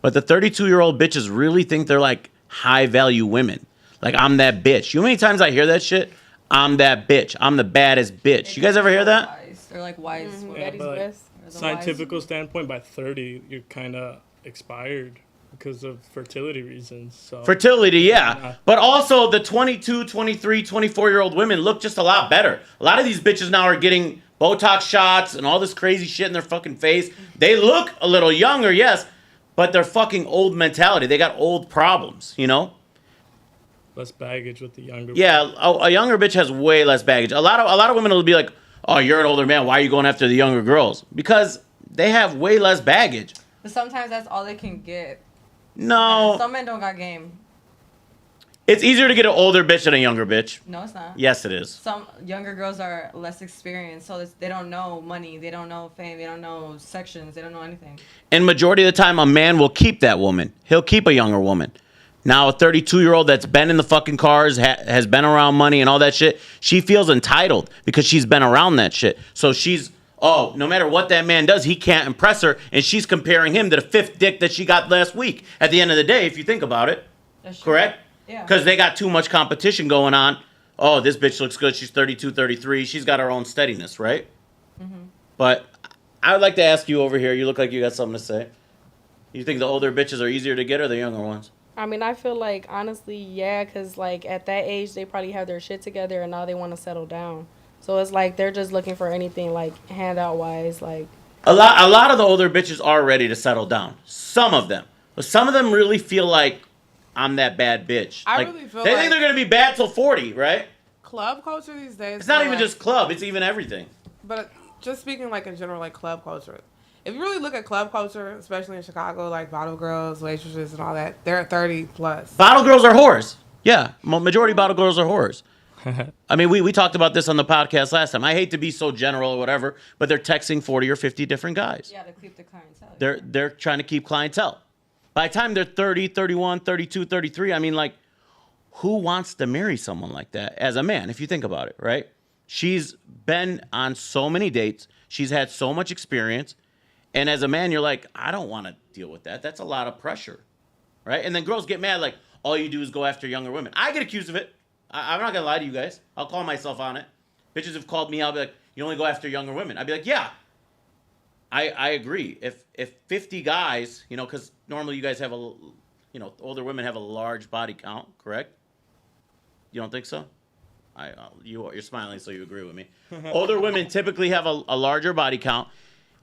Speaker 1: But the 32-year-old bitches really think they're like high-value women. Like, I'm that bitch. You know how many times I hear that shit? I'm that bitch. I'm the baddest bitch. You guys ever hear that?
Speaker 4: Wise. They're like wise. women.
Speaker 5: Yeah,
Speaker 2: Daddy's
Speaker 5: but like,
Speaker 2: best.
Speaker 4: They're the
Speaker 5: scientific
Speaker 4: wise-
Speaker 5: standpoint, by 30, you're kind of expired because of fertility reasons. So
Speaker 1: Fertility, yeah. But also the 22, 23, 24-year-old women look just a lot better. A lot of these bitches now are getting Botox shots and all this crazy shit in their fucking face. They look a little younger, yes, but they're fucking old mentality. They got old problems,
Speaker 5: less baggage with the younger.
Speaker 1: Yeah, a younger bitch has way less baggage. A lot of women will be like, "Oh, you're an older man. Why are you going after the younger girls?" Because they have way less baggage.
Speaker 4: But sometimes that's all they can get.
Speaker 1: No,
Speaker 4: Some men don't got game.
Speaker 1: it's easier to get an older bitch than a younger bitch.
Speaker 4: No, it's not.
Speaker 1: Yes, it is.
Speaker 4: Some younger girls are less experienced, so they don't know money, they don't know fame, they don't know sections, they don't know anything.
Speaker 1: And majority of the time, a man will keep that woman. He'll keep a younger woman. Now, a 32-year-old that's been in the fucking cars, has been around money and all that shit, she feels entitled because she's been around that shit. So no matter what that man does, he can't impress her, and she's comparing him to the 5th dick that she got last week. At the end of the day, if you think about it,
Speaker 4: That's true.
Speaker 1: correct?
Speaker 4: Yeah.
Speaker 1: Because they got too much competition going on. Oh, this bitch looks good. She's 32, 33. She's got her own steadiness, right?
Speaker 4: Mm-hmm.
Speaker 1: But I would like to ask you over here. You look like you got something to say. You think the older bitches are easier to get or the younger ones?
Speaker 2: I mean, I feel like, honestly, yeah, because, like, at that age, they probably have their shit together, and now they want to settle down. So it's like they're just looking for anything, like, handout-wise, like...
Speaker 1: A lot of the older bitches are ready to settle down. Some of them. But some of them really feel like, I'm that bad bitch.
Speaker 3: I
Speaker 1: Like,
Speaker 3: really feel
Speaker 1: they
Speaker 3: like-
Speaker 1: think they're going to be bad till 40, right?
Speaker 3: Club culture these days.
Speaker 1: It's not
Speaker 3: feel
Speaker 1: even
Speaker 3: like-
Speaker 1: just club. It's even everything.
Speaker 3: But just speaking like in general, like club culture. If you really look at club culture, especially in Chicago, like bottle girls, waitresses, and all that, they're at 30 plus.
Speaker 1: Bottle girls are whores. Yeah, majority of bottle girls are whores. I mean, we talked about this on the podcast last time. I hate to be so general or whatever, but they're texting 40 or 50 different guys.
Speaker 4: Yeah, to keep the clientele.
Speaker 1: They're trying to keep clientele. By the time they're 30, 31, 32, 33, I mean, like, who wants to marry someone like that as a man, if you think about it, right? She's been on so many dates. She's had so much experience. And as a man, you're like, I don't want to deal with that. That's a lot of pressure, right? And then girls get mad like, all you do is go after younger women. I get accused of it. I'm not going to lie to you guys. I'll call myself on it. Bitches have called me. I'll be like, you only go after younger women. I'd be like, yeah, I agree. If 50 guys, you know, because normally you guys have older women have a large body count, correct? You don't think so? You're smiling, so you agree with me. Older women typically have a larger body count.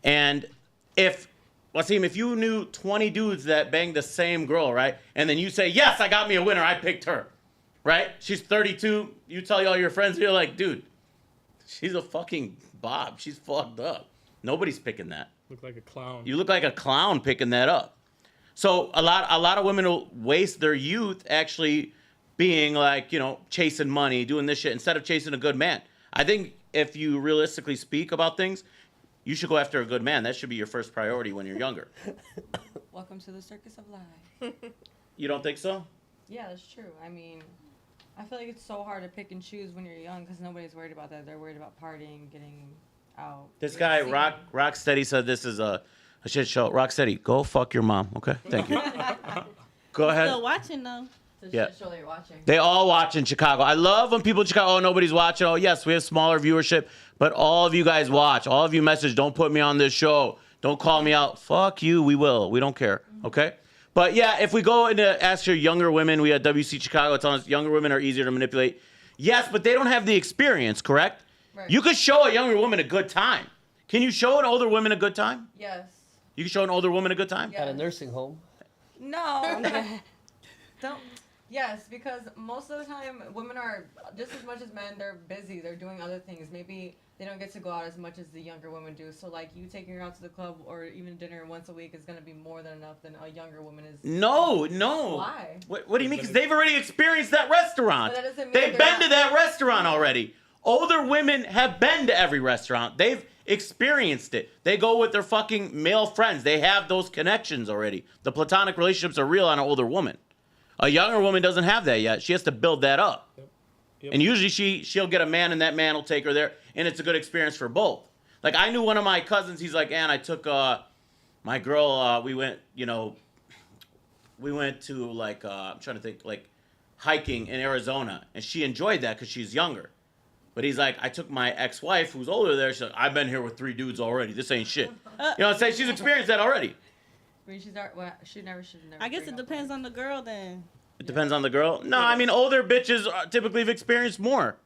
Speaker 1: And if you knew 20 dudes that banged the same girl, right? And then you say, yes, I got me a winner. I picked her, right? She's 32. You tell all your friends, you're like, dude, she's a fucking Bob. She's fucked up. Nobody's picking that.
Speaker 5: Look like a clown.
Speaker 1: You look like a clown picking that up. So a lot of women will waste their youth actually being like, you know, chasing money, doing this shit instead of chasing a good man. I think if you realistically speak about things, you should go after a good man. That should be your first priority when you're younger.
Speaker 4: Welcome to the circus of life.
Speaker 1: You don't think so?
Speaker 4: Yeah, that's true. I mean, I feel like it's so hard to pick and choose when you're young because nobody's worried about that. They're worried about partying, getting out.
Speaker 1: This guy,
Speaker 4: seen.
Speaker 1: Rocksteady, said this is a shit show. Rocksteady, go fuck your mom, okay? Thank you. Go ahead.
Speaker 7: Still watching though.
Speaker 4: It's a
Speaker 1: Yeah.
Speaker 4: shit show that you're watching.
Speaker 1: They all watch in Chicago. I love when people in Chicago, oh, nobody's watching. Oh, yes, we have smaller viewership, but all of you guys watch. All of you message, don't put me on this show. Don't call me out. Fuck you, we will. We don't care, okay? But yeah, if we go into ask your younger women, we had WC Chicago telling us younger women are easier to manipulate. Yes, but they don't have the experience, correct?
Speaker 4: Right.
Speaker 1: You could show a younger woman a good time. Can you show an older woman a good time?
Speaker 4: Yes.
Speaker 1: You can show an older woman a good time?
Speaker 4: Yeah.
Speaker 6: At a nursing home.
Speaker 4: No. Don't. Yes, because most of the time women are just as much as men. They're busy. They're doing other things. Maybe they don't get to go out as much as the younger women do. So like you taking her out to the club or even dinner once a week is gonna be more than enough than a younger woman is.
Speaker 1: No.
Speaker 4: Why?
Speaker 1: What do you mean? Because they've already experienced that restaurant.
Speaker 4: But that doesn't mean
Speaker 1: They've
Speaker 4: they're
Speaker 1: been
Speaker 4: not-
Speaker 1: to that restaurant already. Older women have been to every restaurant. They've experienced it. They go with their fucking male friends. They have those connections already. The platonic relationships are real on an older woman. A younger woman doesn't have that yet. She has to build that up.
Speaker 5: Yep.
Speaker 1: And usually she'll get a man and that man will take her there. And it's a good experience for both. Like I knew one of my cousins, he's like, Ann, I took my girl, we went to like, I'm trying to think, like hiking in Arizona. And she enjoyed that because she's younger. But he's like, I took my ex-wife who's older there. She's like, I've been here with 3 dudes already. This ain't shit. You know what I'm saying? She's experienced that already.
Speaker 4: I mean, she never should never.
Speaker 7: I guess it depends on the girl then.
Speaker 1: It depends on the girl. No, I mean, older bitches typically have experienced more.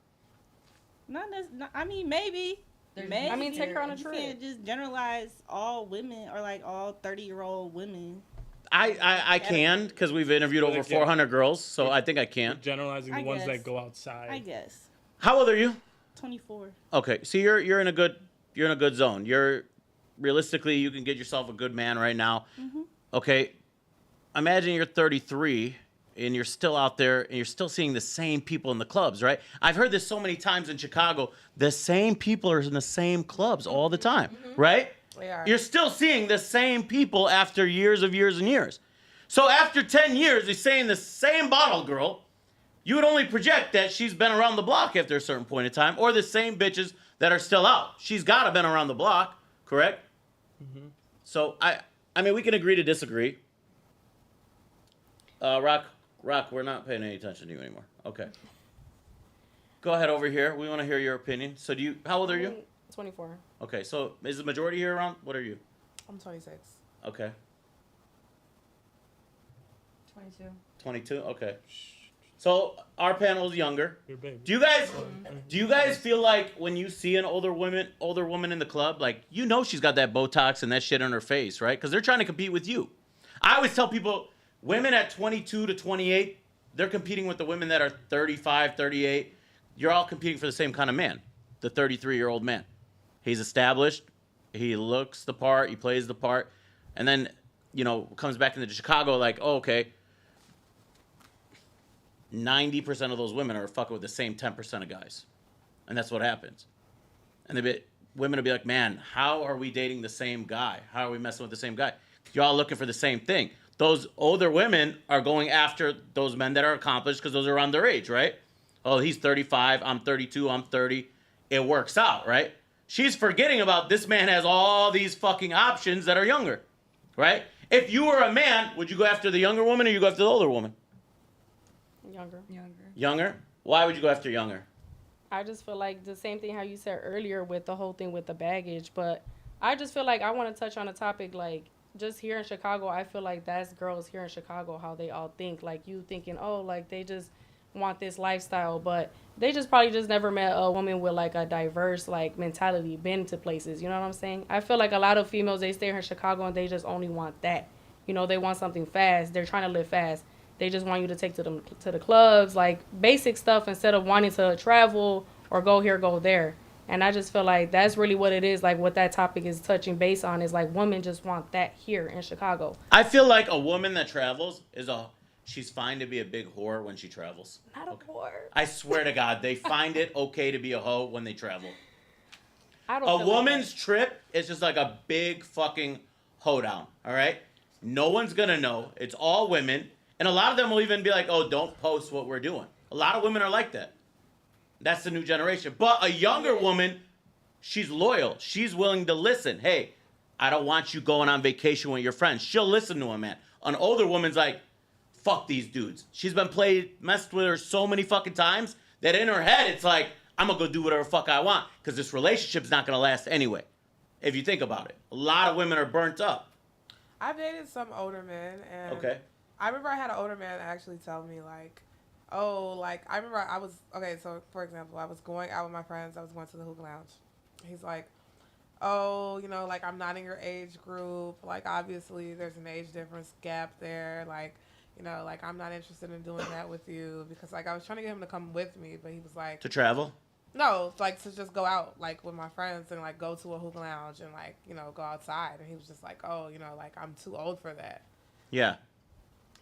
Speaker 7: I mean, maybe. Maybe.
Speaker 2: I mean, take her on a
Speaker 7: You
Speaker 2: trip.
Speaker 7: can't just generalize all women or like all 30-year-old women.
Speaker 1: I can because we've interviewed over 400 girls, so I think I can.
Speaker 5: Generalizing the
Speaker 7: I
Speaker 5: ones
Speaker 7: guess.
Speaker 5: that go outside.
Speaker 7: I guess.
Speaker 1: How old are you?
Speaker 7: 24.
Speaker 1: Okay, so you're in a good zone. You're realistically you can get yourself a good man right now.
Speaker 7: Mm-hmm.
Speaker 1: Okay, imagine you're 33 and you're still out there and you're still seeing the same people in the clubs, right? I've heard this so many times in Chicago. The same people are in the same clubs all the time, right?
Speaker 2: They are.
Speaker 1: You're still seeing the same people after years and years. So after 10 years, they're saying the same bottle girl. You would only project that she's been around the block after a certain point in time, or the same bitches that are still out. She's got to been around the block, correct? Mm-hmm. So I mean, we can agree to disagree. Rock, we're not paying any attention to you anymore. Okay. Go ahead over here. We want to hear your opinion. So how old are you?
Speaker 2: 24.
Speaker 1: Okay, so is the majority here around? What are you?
Speaker 2: I'm 26.
Speaker 1: Okay.
Speaker 4: 22.
Speaker 1: 22? Okay. So our panel is younger.
Speaker 5: Your baby.
Speaker 1: Do you guys feel like when you see an older woman in the club, like you know she's got that Botox and that shit on her face, right? Because they're trying to compete with you. I always tell people, women at 22 to 28, they're competing with the women that are 35, 38. You're all competing for the same kind of man, the 33-year-old man. He's established. He looks the part. He plays the part. And then, comes back into Chicago like, oh, okay, 90% of those women are fucking with the same 10% of guys. And that's what happens. And women will be like, man, how are we dating the same guy? How are we messing with the same guy? You're all looking for the same thing. Those older women are going after those men that are accomplished because those are around their age, right? Oh, he's 35, I'm 32, I'm 30. it works out, right? She's forgetting about this man has all these fucking options that are younger, right? If you were a man, would you go after the younger woman or you go after the older woman?
Speaker 2: Younger.
Speaker 1: Younger? Why would you go after younger?
Speaker 2: I just feel like the same thing how you said earlier with the whole thing with the baggage, but I just feel like I want to touch on a topic like just here in Chicago. I feel like that's girls here in Chicago how they all think, like you thinking, oh, like they just want this lifestyle, but they just probably just never met a woman with like a diverse like mentality, been to places, you know what I'm saying? I feel like a lot of females, they stay here in Chicago and they just only want that, you know, they want something fast, they're trying to live fast. They just want you to take to the clubs, like basic stuff, instead of wanting to travel or go here, go there. And I just feel like that's really what it is. Like what that topic is touching base on is like women just want that here in Chicago.
Speaker 1: I feel like a woman that travels she's fine to be a big whore when she travels.
Speaker 2: Not a whore.
Speaker 1: I swear to God, they find it okay to be a hoe when they travel.
Speaker 2: I don't.
Speaker 1: A woman's trip is just like a big fucking hoedown. All right, no one's gonna know. It's all women. And a lot of them will even be like, oh, don't post what we're doing. A lot of women are like that. That's the new generation. But a younger woman, she's loyal. She's willing to listen. Hey, I don't want you going on vacation with your friends. She'll listen to a man. An older woman's like, fuck these dudes. She's been messed with her so many fucking times that in her head, it's like, I'm going to go do whatever fuck I want because this relationship's not going to last anyway. If you think about it. A lot of women are burnt up.
Speaker 3: I've dated some older men, and
Speaker 1: Okay.
Speaker 3: I remember I had an older man actually tell me, like, oh, like, I remember I was, okay, so, for example, I was going out with my friends. I was going to the hookah lounge. He's like, oh, you know, like, I'm not in your age group. Like, obviously, there's an age difference gap there. Like, you know, like, I'm not interested in doing that with you. Because, like, I was trying to get him to come with me, but he was like...
Speaker 1: To travel?
Speaker 3: No, like, to just go out, like, with my friends and, like, go to a hookah lounge and, like, you know, go outside. And he was just like, oh, you know, like, I'm too old for that.
Speaker 1: Yeah.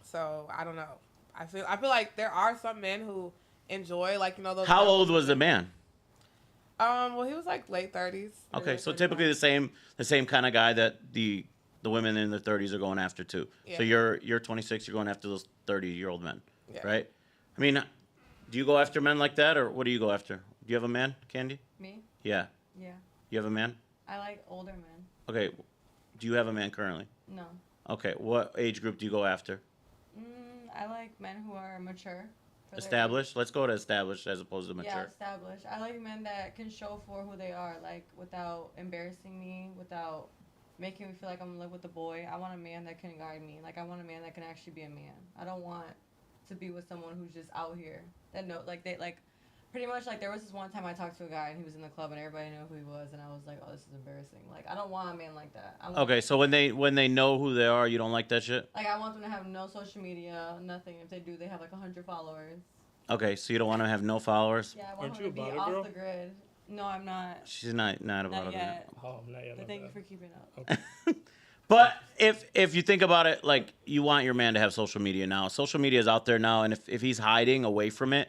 Speaker 3: So I don't know. I feel like there are some men who enjoy, like, you know, those.
Speaker 1: How old was the man?
Speaker 3: Well, he was like late 30s.
Speaker 1: Okay, so typically the same kind of guy that the women in their 30s are going after too.
Speaker 3: Yeah.
Speaker 1: So you're 26, you're going after those 30-year-old men,
Speaker 3: Yeah.
Speaker 1: right? I mean, do you go after men like that, or what do you go after? Do you have a man, Candy?
Speaker 4: Me?
Speaker 1: Yeah.
Speaker 4: Yeah.
Speaker 1: You have a man?
Speaker 4: I like older men.
Speaker 1: Okay. Do you have a man currently?
Speaker 4: No.
Speaker 1: Okay. What age group do you go after?
Speaker 4: I like men who are mature. for their
Speaker 1: Established? Let's go to established as opposed to
Speaker 4: age.
Speaker 1: mature.
Speaker 4: Yeah, established. I like men that can show for who they are, like without embarrassing me, without making me feel like I'm like with a boy. I want a man that can guide me. Like I want a man that can actually be a man. I don't want to be with someone who's just out here that pretty much like there was this one time I talked to a guy and he was in the club and everybody knew who he was and I was like, oh, this is embarrassing. Like I don't want a man like that.
Speaker 1: Okay, so when they know who they are, you don't like that shit?
Speaker 4: Like I want them to have no social media, nothing. If they do, they have like 100 followers.
Speaker 1: Okay, so you don't want to have no followers?
Speaker 4: Yeah, I want
Speaker 5: Aren't
Speaker 4: them
Speaker 5: you
Speaker 4: to be
Speaker 5: about it,
Speaker 4: off
Speaker 5: girl?
Speaker 4: the grid. No, I'm not.
Speaker 1: She's not about
Speaker 4: Not
Speaker 1: it.
Speaker 4: yet.
Speaker 5: Oh, not yet.
Speaker 4: But
Speaker 5: my
Speaker 4: thank you
Speaker 5: bad.
Speaker 4: for keeping up.
Speaker 5: Okay.
Speaker 1: But if you think about it, like you want your man to have social media now. Social media is out there now, and if he's hiding away from it,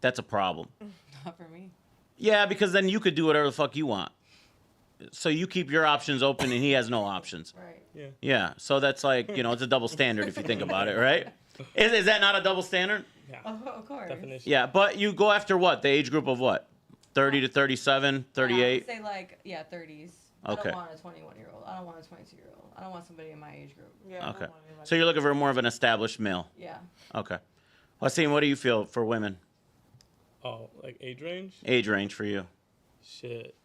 Speaker 1: that's a problem.
Speaker 4: Not for me.
Speaker 1: Yeah, because then you could do whatever the fuck you want. So you keep your options open, and he has no options.
Speaker 4: Right.
Speaker 5: Yeah.
Speaker 1: Yeah, so that's like, it's a double standard if you think about it, right? Is that not a double standard?
Speaker 5: Yeah.
Speaker 4: Of course.
Speaker 5: Definition.
Speaker 1: Yeah, but you go after what? The age group of what? 30 to 37, 38?
Speaker 4: I would say like 30s.
Speaker 1: Okay.
Speaker 4: I don't want a 21-year-old. I don't want a 22-year-old. I don't want somebody in my age group.
Speaker 3: Yeah. I
Speaker 1: Okay.
Speaker 3: don't want anybody-
Speaker 1: So you're looking for more of an established male.
Speaker 4: Yeah.
Speaker 1: Okay. Wasim, what do you feel for women?
Speaker 5: Oh, like age range?
Speaker 1: Age range for you?
Speaker 5: Shit.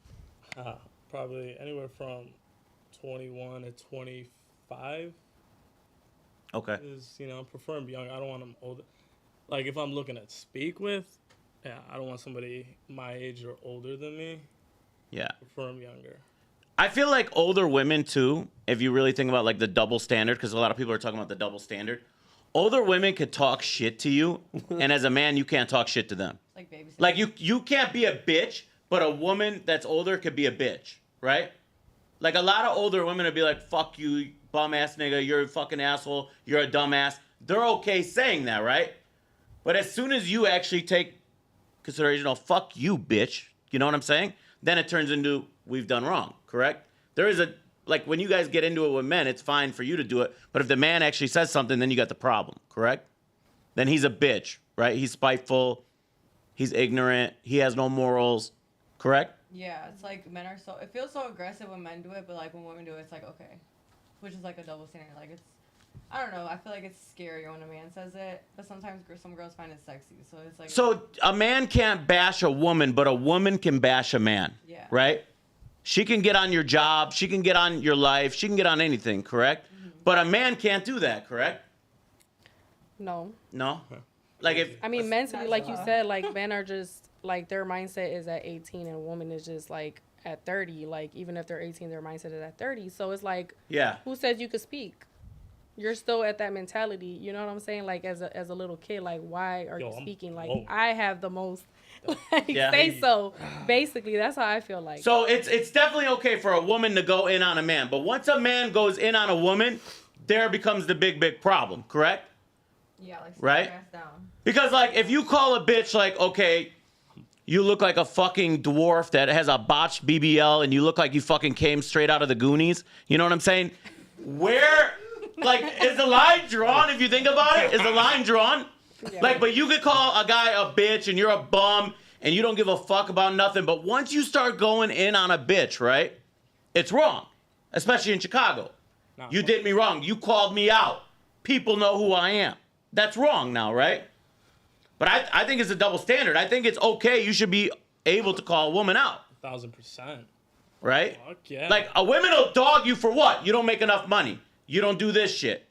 Speaker 5: Probably anywhere from 21 to 25
Speaker 1: Okay.
Speaker 5: is, I'm preferring young. I don't want them older. Like if I'm looking at speak with, yeah, I don't want somebody my age or older than me.
Speaker 1: Yeah.
Speaker 5: Prefer them younger.
Speaker 1: I feel like older women too, if you really think about like the double standard, because a lot of people are talking about the double standard. Older women could talk shit to you, and as a man, you can't talk shit to them.
Speaker 4: Like babysitting.
Speaker 1: Like you can't be a bitch, but a woman that's older could be a bitch, right? Like a lot of older women would be like, "Fuck you, bum ass nigga, you're a fucking asshole, you're a dumbass." They're okay saying that, right? But as soon as you actually take consideration, "Oh, fuck you, bitch," you know what I'm saying? Then it turns into we've done wrong, correct? There is a like when you guys get into it with men, it's fine for you to do it, but if the man actually says something, then you got the problem, correct? Then he's a bitch, right? He's spiteful, he's ignorant, he has no morals, correct?
Speaker 4: Yeah, it's like men are so. It feels so aggressive when men do it, but like when women do it, it's like okay, which is like a double standard. Like it's, I don't know. I feel like it's scarier when a man says it, but sometimes some girls find it sexy. So it's like.
Speaker 1: So a man can't bash a woman, but a woman can bash a man.
Speaker 4: Yeah.
Speaker 1: Right? She can get on your job. She can get on your life. She can get on anything, correct? But a man can't do that, correct?
Speaker 2: No.
Speaker 1: No? Like if
Speaker 2: I mean, mentally, like you said, like men are just like their mindset is at 18 and a woman is just like at 30. Like even if they're 18, their mindset is at 30. So it's like,
Speaker 1: yeah.
Speaker 2: who says you could speak? You're still at that mentality. You know what I'm saying? Like as a little kid, like why are you speaking? Like I have the most like say so. Basically, that's how I feel like.
Speaker 1: So it's definitely okay for a woman to go in on a man, but once a man goes in on a woman, there becomes the big problem, correct?
Speaker 4: Yeah, like
Speaker 1: right?
Speaker 4: Ass down.
Speaker 1: Because like if you call a bitch like, okay, you look like a fucking dwarf that has a botched BBL and you look like you fucking came straight out of the Goonies, you know what I'm saying? Where like is the line drawn if you think about it? Is the line drawn? Yeah. Like, but you could call a guy a bitch and you're a bum and you don't give a fuck about nothing. But once you start going in on a bitch, right? It's wrong. Especially in Chicago. You did me wrong. You called me out. People know who I am. That's wrong now, right? But I think it's a double standard. I think it's okay. You should be able to call a woman out.
Speaker 5: 1,000%.
Speaker 1: Right?
Speaker 5: Fuck yeah.
Speaker 1: Like, a woman will dog you for what? You don't make enough money. You don't do this shit.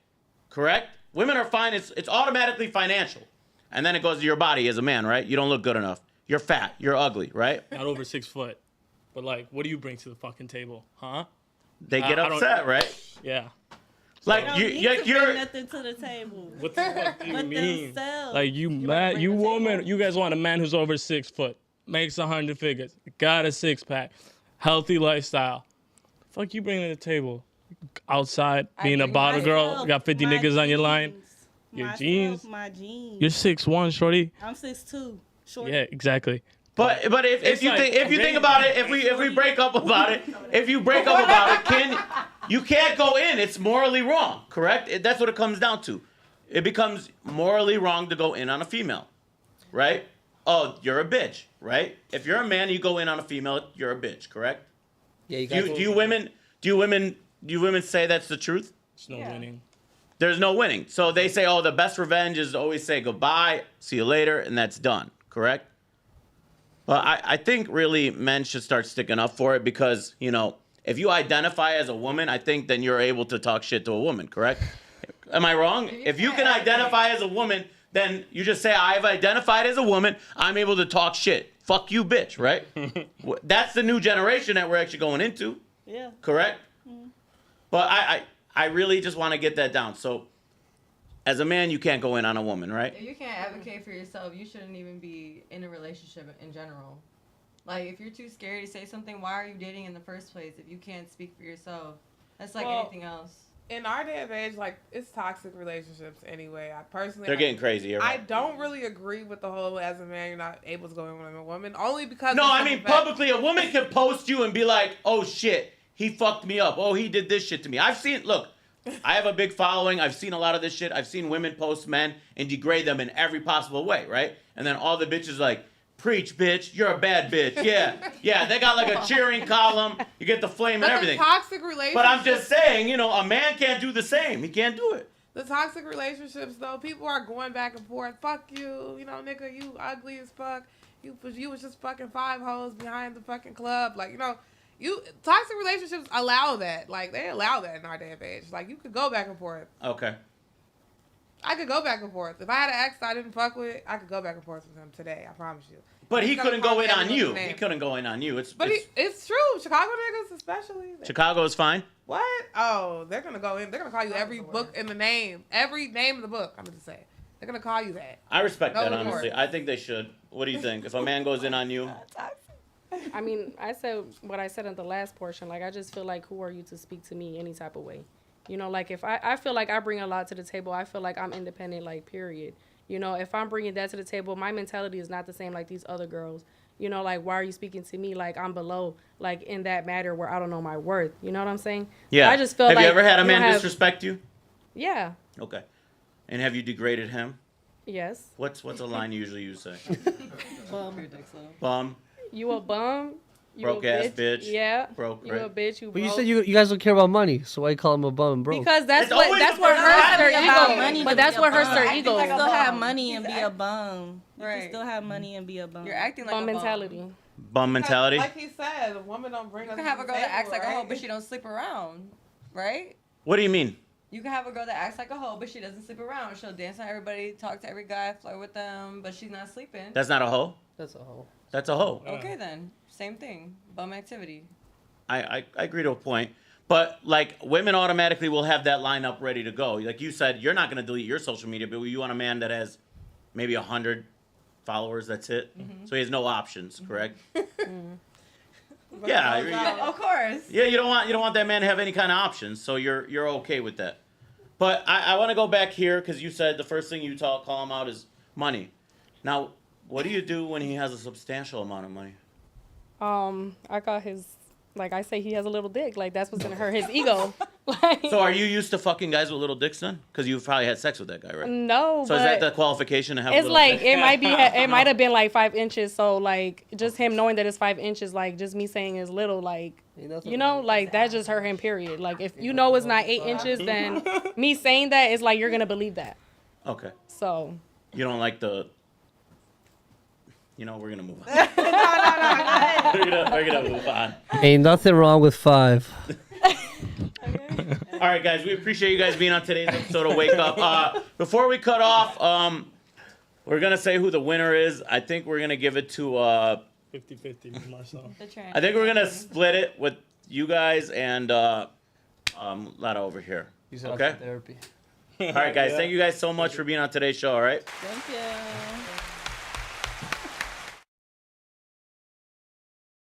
Speaker 1: Correct? Women are fine. It's automatically financial. And then it goes to your body as a man, right? You don't look good enough. You're fat. You're ugly, right?
Speaker 5: Not over 6 foot. But like, what do you bring to the fucking table? Huh?
Speaker 1: They get upset, right?
Speaker 5: Yeah.
Speaker 1: Like
Speaker 7: you're nothing to the table.
Speaker 5: What the fuck do you
Speaker 7: But
Speaker 5: mean?
Speaker 7: themselves.
Speaker 5: Like you woman, you guys want a man who's over 6 foot, makes 100 figures, got a 6-pack, healthy lifestyle. Fuck you bring to the table? Outside being a bottle girl, got 50 niggas on your line. Your jeans.
Speaker 7: My jeans.
Speaker 5: You're 6'1", shorty.
Speaker 7: I'm 6'2", shorty.
Speaker 5: Yeah, exactly.
Speaker 1: But if you think about it, if we break up about it, you can't go in. It's morally wrong, correct? That's what it comes down to. It becomes morally wrong to go in on a female, right? Oh, you're a bitch, right? If you're a man and you go in on a female, you're a bitch, correct?
Speaker 6: Yeah, you
Speaker 1: Do you women say that's the truth?
Speaker 5: There's no winning.
Speaker 1: There's no winning. So they say, oh, the best revenge is to always say goodbye, see you later, and that's done, correct? But I think really men should start sticking up for it because, you know, if you identify as a woman, I think then you're able to talk shit to a woman, correct? Am I wrong? If you can identify as a woman, then you just say, I've identified as a woman, I'm able to talk shit. Fuck you, bitch, right? That's the new generation that we're actually going into.
Speaker 7: Yeah.
Speaker 1: Correct? Mm-hmm. But I really just want to get that down. So, as a man, you can't go in on a woman, right?
Speaker 4: If you can't advocate for yourself, you shouldn't even be in a relationship in general. Like, if you're too scared to say something, why are you dating in the first place if you can't speak for yourself? That's like anything else.
Speaker 3: In our day of age, like, it's toxic relationships anyway. I personally...
Speaker 1: They're getting crazy. Right?
Speaker 3: I don't really agree with the whole, as a man, you're not able to go in with a woman. Only because...
Speaker 1: No, I mean, publicly, a woman can post you and be like, oh, shit, he fucked me up. Oh, he did this shit to me. I've seen... Look, I have a big following. I've seen a lot of this shit. I've seen women post men and degrade them in every possible way, right? And then all the bitches like, preach, bitch. You're a bad bitch. Yeah. Yeah, they got like a cheering column. You get the flame and everything.
Speaker 3: The toxic relationships...
Speaker 1: But I'm just saying, you know, a man can't do the same. He can't do it.
Speaker 3: The toxic relationships, though, people are going back and forth. Fuck you. You know, nigga, you ugly as fuck. You was just fucking 5 hoes behind the fucking club. Like, you know... toxic relationships allow that. Like, they allow that in our day of age. Like, you could go back and forth.
Speaker 1: Okay.
Speaker 3: I could go back and forth. If I had an ex I didn't fuck with, I could go back and forth with him today. I promise you.
Speaker 1: But he couldn't go in on you. He couldn't go in on you. It's
Speaker 3: true. Chicago niggas especially.
Speaker 1: Chicago is fine.
Speaker 3: What? Oh, they're going to go in. They're going to call you every book in the name. Every name of the book, I'm going to say. They're going to call you that.
Speaker 1: I respect that, honestly. I think they should. What do you think? If a man goes in on you...
Speaker 2: I mean, I said what I said in the last portion. Like, I just feel like, who are you to speak to me any type of way? You know, like, if I feel like I bring a lot to the table. I feel like I'm independent, like, period. You know, if I'm bringing that to the table, my mentality is not the same like these other girls. You know, like, why are you speaking to me like I'm below, like, in that matter where I don't know my worth? You know what I'm saying?
Speaker 1: Yeah.
Speaker 2: So I just feel
Speaker 1: have
Speaker 2: like...
Speaker 1: Have you ever had a man disrespect you?
Speaker 2: Yeah.
Speaker 1: Okay. And have you degraded him?
Speaker 2: Yes.
Speaker 1: What's a line you usually use say?
Speaker 7: Bum.
Speaker 1: Bum.
Speaker 2: You a bum. You
Speaker 1: Broke
Speaker 2: a
Speaker 1: ass bitch.
Speaker 2: Yeah.
Speaker 1: Broke,
Speaker 2: You a
Speaker 1: right?
Speaker 2: bitch. You
Speaker 6: But you
Speaker 2: broke.
Speaker 6: said you guys don't care about money, so why you call him a bum and broke?
Speaker 2: Because that's
Speaker 1: It's
Speaker 2: what
Speaker 1: always
Speaker 2: that's
Speaker 1: the
Speaker 2: what
Speaker 1: first
Speaker 2: hurts
Speaker 1: time
Speaker 2: their
Speaker 1: it's
Speaker 7: about
Speaker 2: ego.
Speaker 7: money
Speaker 2: But
Speaker 7: to
Speaker 2: that's
Speaker 7: be
Speaker 2: what
Speaker 7: a
Speaker 2: hurts
Speaker 7: bum.
Speaker 2: their
Speaker 4: Acting
Speaker 2: ego.
Speaker 4: like a
Speaker 7: Still
Speaker 4: bum.
Speaker 7: have money and
Speaker 4: He's
Speaker 7: be a bum. You
Speaker 4: Right.
Speaker 7: can still have money and be a bum.
Speaker 4: You're acting like
Speaker 2: Bum
Speaker 4: a bum.
Speaker 2: mentality.
Speaker 1: Bum mentality.
Speaker 3: Like he said, a woman don't bring
Speaker 4: You
Speaker 3: us
Speaker 4: can
Speaker 3: to
Speaker 4: have a
Speaker 3: the
Speaker 4: girl that
Speaker 3: table,
Speaker 4: acts like a hoe,
Speaker 3: right?
Speaker 4: but she don't sleep around, right?
Speaker 1: What do you mean?
Speaker 4: You can have a girl that acts like a hoe, but she doesn't sleep around. She'll dance on everybody, talk to every guy, flirt with them, but she's not sleeping.
Speaker 1: That's not a hoe.
Speaker 6: That's a whole.
Speaker 1: That's a hoe.
Speaker 4: Okay then, same thing. Bum activity.
Speaker 1: I agree to a point. But like women automatically will have that line up ready to go. Like you said, you're not gonna delete your social media, but you want a man that has maybe 100 followers. That's it. So he has no options. Correct? Yeah.
Speaker 4: Of course.
Speaker 1: Yeah. You don't want that man to have any kind of options. So you're okay with that. But I want to go back here because you said the first thing you call him out is money. Now, what do you do when he has a substantial amount of money?
Speaker 2: I got his. Like I say, he has a little dick. Like that's what's gonna hurt his ego. Like
Speaker 1: So are you used to fucking guys with little dicks then? Because you've probably had sex with that guy, right?
Speaker 2: no,
Speaker 1: So
Speaker 2: but
Speaker 1: is that the qualification to have a
Speaker 2: it's
Speaker 1: little
Speaker 2: like
Speaker 1: dick?
Speaker 2: it might be. It might have been like 5 inches. So like just him knowing that it's 5 inches, like just me saying it's little, like you know, like that just hurt him. Period. Like if you know it's not 8 inches, then me saying that is like you're gonna believe that.
Speaker 1: Okay.
Speaker 2: So
Speaker 1: You don't like the... You know, we're going to move on.
Speaker 3: No.
Speaker 1: We're gonna move on.
Speaker 6: Ain't nothing wrong with 5.
Speaker 1: All right, guys. We appreciate you guys being on today's episode of Wake Up. Before we cut off, we're going to say who the winner is. I think we're going to give it to...
Speaker 5: 50-50, Marcel.
Speaker 1: I think we're going to split it with you guys and Lada over here. Okay?
Speaker 6: Therapy.
Speaker 1: All right, guys. Thank you guys so much for being on today's show, all right?
Speaker 7: Thank you.